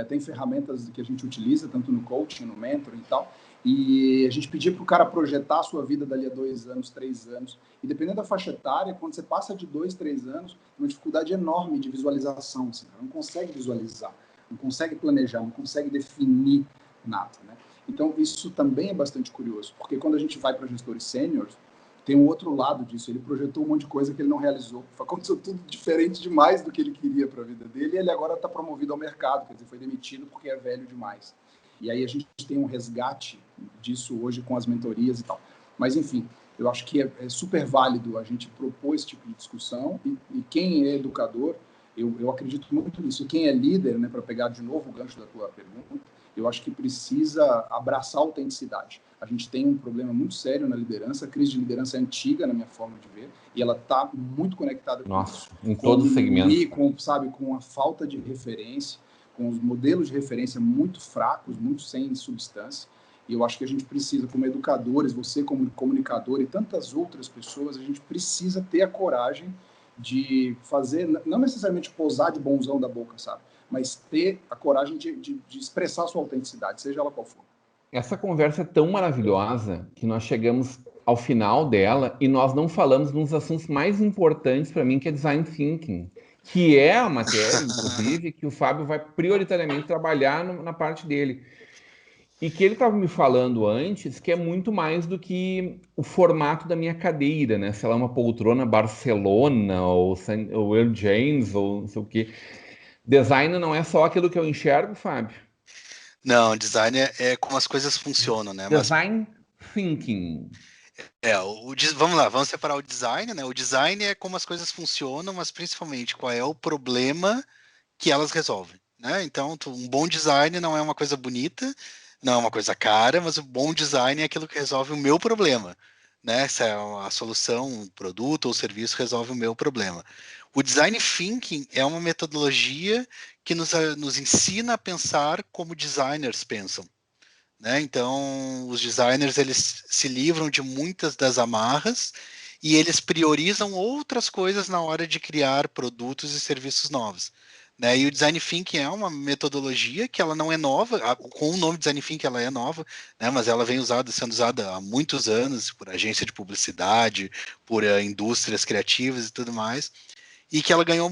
tem ferramentas que a gente utiliza, tanto no coaching, no mentoring e tal, e a gente pedia para o cara projetar a sua vida dali a 2 anos, 3 anos. E dependendo da faixa etária, quando você passa de 2, 3 anos, tem uma dificuldade enorme de visualização. Assim, não consegue visualizar, não consegue planejar, não consegue definir nada, né? Então, isso também é bastante curioso, porque quando a gente vai para gestores sêniores, tem um outro lado disso. Ele projetou um monte de coisa que ele não realizou. Aconteceu tudo diferente demais do que ele queria para a vida dele, e ele agora está promovido ao mercado, quer dizer, foi demitido porque é velho demais. E aí a gente tem um resgate disso hoje com as mentorias e tal. Mas, enfim, eu acho que é super válido a gente propor esse tipo de discussão, e quem é educador, eu acredito muito nisso. E quem é líder, né, para pegar de novo o gancho da tua pergunta, eu acho que precisa abraçar a autenticidade. A gente tem um problema muito sério na liderança, a crise de liderança é antiga, na minha forma de ver, e ela está muito conectada com isso. Em todos os segmentos. Com a falta de referência, com os modelos de referência muito fracos, muito sem substância. E eu acho que a gente precisa, como educadores, você como comunicador e tantas outras pessoas, a gente precisa ter a coragem de fazer, não necessariamente posar de bonzão da boca, sabe? Mas ter a coragem de expressar a sua autenticidade, seja ela qual for. Essa conversa é tão maravilhosa que nós chegamos ao final dela e nós não falamos nos assuntos mais importantes para mim, que é design thinking, que é a matéria, inclusive, que o Fábio vai prioritariamente trabalhar na parte dele. E que ele estava me falando antes que é muito mais do que o formato da minha cadeira, né? Se ela é uma poltrona Barcelona ou Will James ou não sei o quê. Design não é só aquilo que eu enxergo, Fábio? Não, design é como as coisas funcionam, né? Design thinking. Vamos lá, vamos separar o design, né? O design é como as coisas funcionam, mas principalmente qual é o problema que elas resolvem, né? Então, um bom design não é uma coisa bonita, não é uma coisa cara, mas o bom design é aquilo que resolve o meu problema, né? Se é a solução, um produto ou serviço resolve o meu problema. O design thinking é uma metodologia que nos ensina a pensar como designers pensam, né? Então, os designers, eles se livram de muitas das amarras e eles priorizam outras coisas na hora de criar produtos e serviços novos, né? E o Design Thinking é uma metodologia que ela não é nova, com o nome Design Thinking ela é nova, né? Mas ela vem sendo usada há muitos anos por agência de publicidade, por indústrias criativas e tudo mais, e que ela ganhou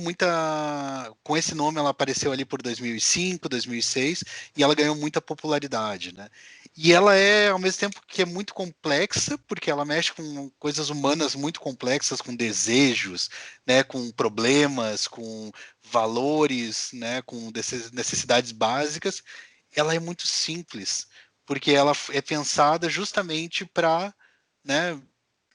com esse nome ela apareceu ali por 2005, 2006, e ela ganhou muita popularidade, né? E ela é, ao mesmo tempo que é muito complexa, porque ela mexe com coisas humanas muito complexas, com desejos, né, com problemas, com valores, né, com necessidades básicas, ela é muito simples, porque ela é pensada justamente para, né,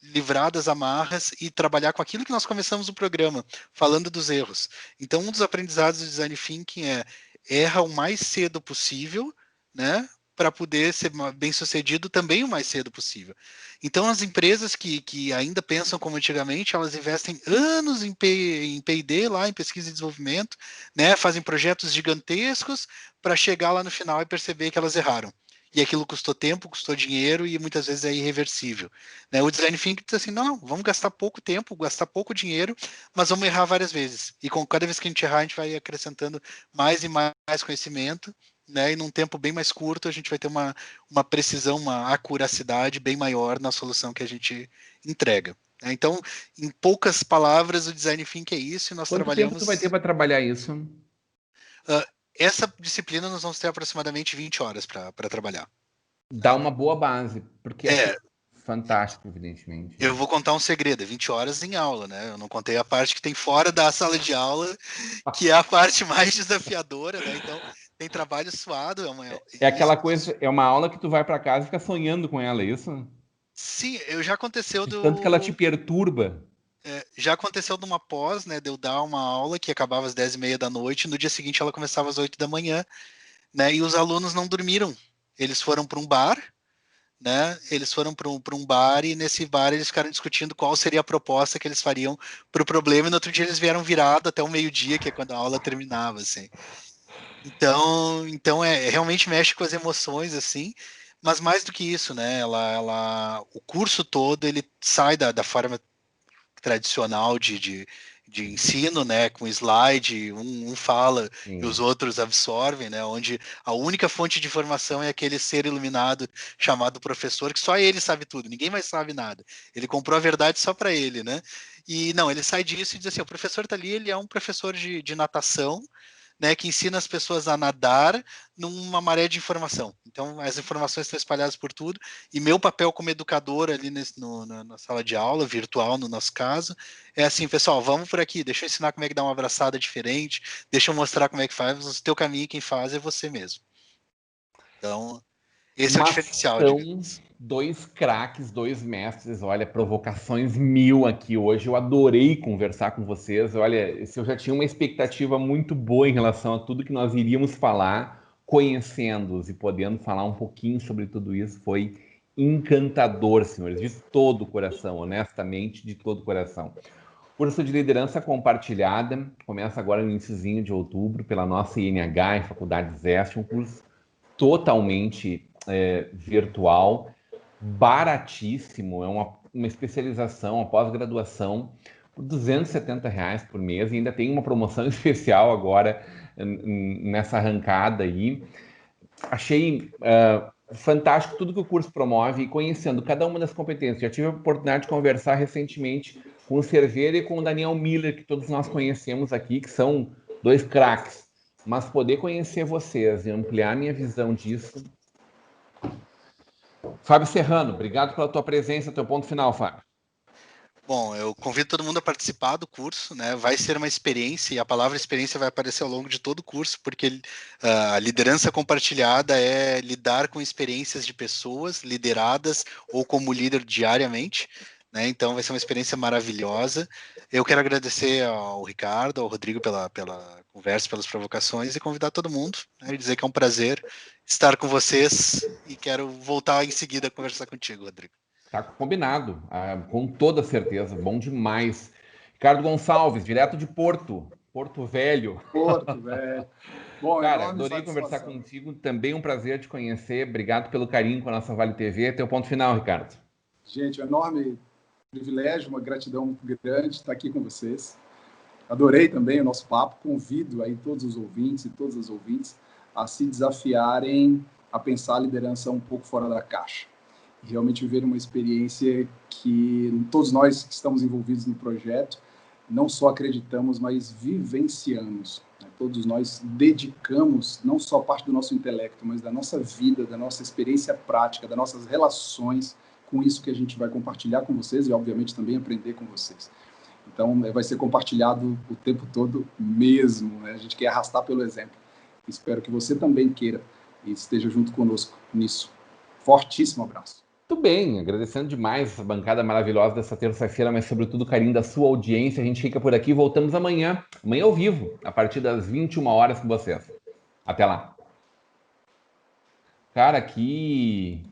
livrar das amarras e trabalhar com aquilo que nós começamos o programa, falando dos erros. Então, um dos aprendizados do Design Thinking é erra o mais cedo possível, né, para poder ser bem sucedido também o mais cedo possível. Então, as empresas que ainda pensam como antigamente, elas investem anos em P&D, lá em pesquisa e desenvolvimento, né, fazem projetos gigantescos para chegar lá no final e perceber que elas erraram. E aquilo custou tempo, custou dinheiro e muitas vezes é irreversível. Né? O Design Thinking diz assim, não, vamos gastar pouco tempo, gastar pouco dinheiro, mas vamos errar várias vezes. E com cada vez que a gente errar, a gente vai acrescentando mais e mais conhecimento, né? E num tempo bem mais curto, a gente vai ter uma precisão, uma acuracidade bem maior na solução que a gente entrega. Né? Então, em poucas palavras, o Design Thinking é isso, e nós Quanto trabalhamos... tempo tu vai ter para trabalhar isso? Essa disciplina nós vamos ter aproximadamente 20 horas para trabalhar. Dá uma boa base, porque É fantástico, evidentemente. Eu vou contar um segredo, 20 horas em aula, né? Eu não contei a parte que tem fora da sala de aula, que é a parte mais desafiadora, né? Então, tem trabalho suado. É aquela coisa, é uma aula que tu vai para casa e fica sonhando com ela, é isso? Sim, já aconteceu Tanto que ela te perturba. Já aconteceu de uma pós, né? De eu dar uma aula que acabava às 10h30 da noite, no dia seguinte ela começava às 8 da manhã, né? E os alunos não dormiram. Eles foram para um bar, né? Eles foram para um bar e nesse bar eles ficaram discutindo qual seria a proposta que eles fariam para o problema, e no outro dia eles vieram virado até o meio-dia, que é quando a aula terminava, assim. Então realmente mexe com as emoções, assim, mas mais do que isso, né? O curso todo ele sai da forma tradicional de ensino, né, com slide, um fala e os outros absorvem, né, onde a única fonte de informação é aquele ser iluminado chamado professor, que só ele sabe tudo, ninguém mais sabe nada. Ele comprou a verdade só para ele, né? E não, ele sai disso e diz assim, o professor tá ali, ele é um professor de natação, né, que ensina as pessoas a nadar numa maré de informação. Então, as informações estão espalhadas por tudo, e meu papel como educador ali na sala de aula, virtual no nosso caso, é assim, pessoal, vamos por aqui, deixa eu ensinar como é que dá uma abraçada diferente, deixa eu mostrar como é que faz, o teu caminho quem faz é você mesmo. Então, esse é o diferencial, digamos. 2 craques, 2 mestres, olha, provocações 1000 aqui hoje, eu adorei conversar com vocês, olha, eu já tinha uma expectativa muito boa em relação a tudo que nós iríamos falar, conhecendo-os e podendo falar um pouquinho sobre tudo isso, foi encantador, senhores, de todo o coração, honestamente, de todo o coração. Curso de Liderança Compartilhada, começa agora no iniciozinho de outubro, pela nossa INH e Faculdade Zeste, um curso totalmente virtual, baratíssimo, é uma especialização, uma pós-graduação por R$270 por mês, e ainda tem uma promoção especial agora nessa arrancada aí. Achei fantástico tudo que o curso promove, e conhecendo cada uma das competências. Já tive a oportunidade de conversar recentemente com o Cerveira e com o Daniel Miller, que todos nós conhecemos aqui, que são 2 craques. Mas poder conhecer vocês e ampliar minha visão disso. Fábio Serrano, obrigado pela tua presença, teu ponto final, Fábio. Bom, eu convido todo mundo a participar do curso, né? Vai ser uma experiência, e a palavra experiência vai aparecer ao longo de todo o curso, porque a liderança compartilhada é lidar com experiências de pessoas lideradas ou como líder diariamente, né? Então vai ser uma experiência maravilhosa. Eu quero agradecer ao Ricardo, ao Rodrigo pela conversa, pelas provocações, e convidar todo mundo, né? E dizer que é um prazer estar com vocês, e quero voltar em seguida a conversar contigo, Rodrigo. Tá combinado, com toda certeza, bom demais. Ricardo Gonçalves, direto de Porto Velho. Porto Velho. Bom, cara, adorei conversar contigo, também um prazer te conhecer, obrigado pelo carinho com a nossa Vale TV. Teu ponto final, Ricardo. Gente, um enorme privilégio, uma gratidão muito grande estar aqui com vocês. Adorei também o nosso papo, convido aí todos os ouvintes e todas as ouvintes a se desafiarem a pensar a liderança um pouco fora da caixa. Realmente viver uma experiência que todos nós que estamos envolvidos no projeto não só acreditamos, mas vivenciamos. Todos nós dedicamos não só parte do nosso intelecto, mas da nossa vida, da nossa experiência prática, das nossas relações com isso que a gente vai compartilhar com vocês e, obviamente, também aprender com vocês. Então, vai ser compartilhado o tempo todo mesmo, né? A gente quer arrastar pelo exemplo. Espero que você também queira e esteja junto conosco nisso. Fortíssimo abraço. Muito bem, agradecendo demais essa bancada maravilhosa dessa terça-feira, mas sobretudo o carinho da sua audiência. A gente fica por aqui, voltamos amanhã ao vivo, a partir das 21 horas com vocês. Até lá. Cara, que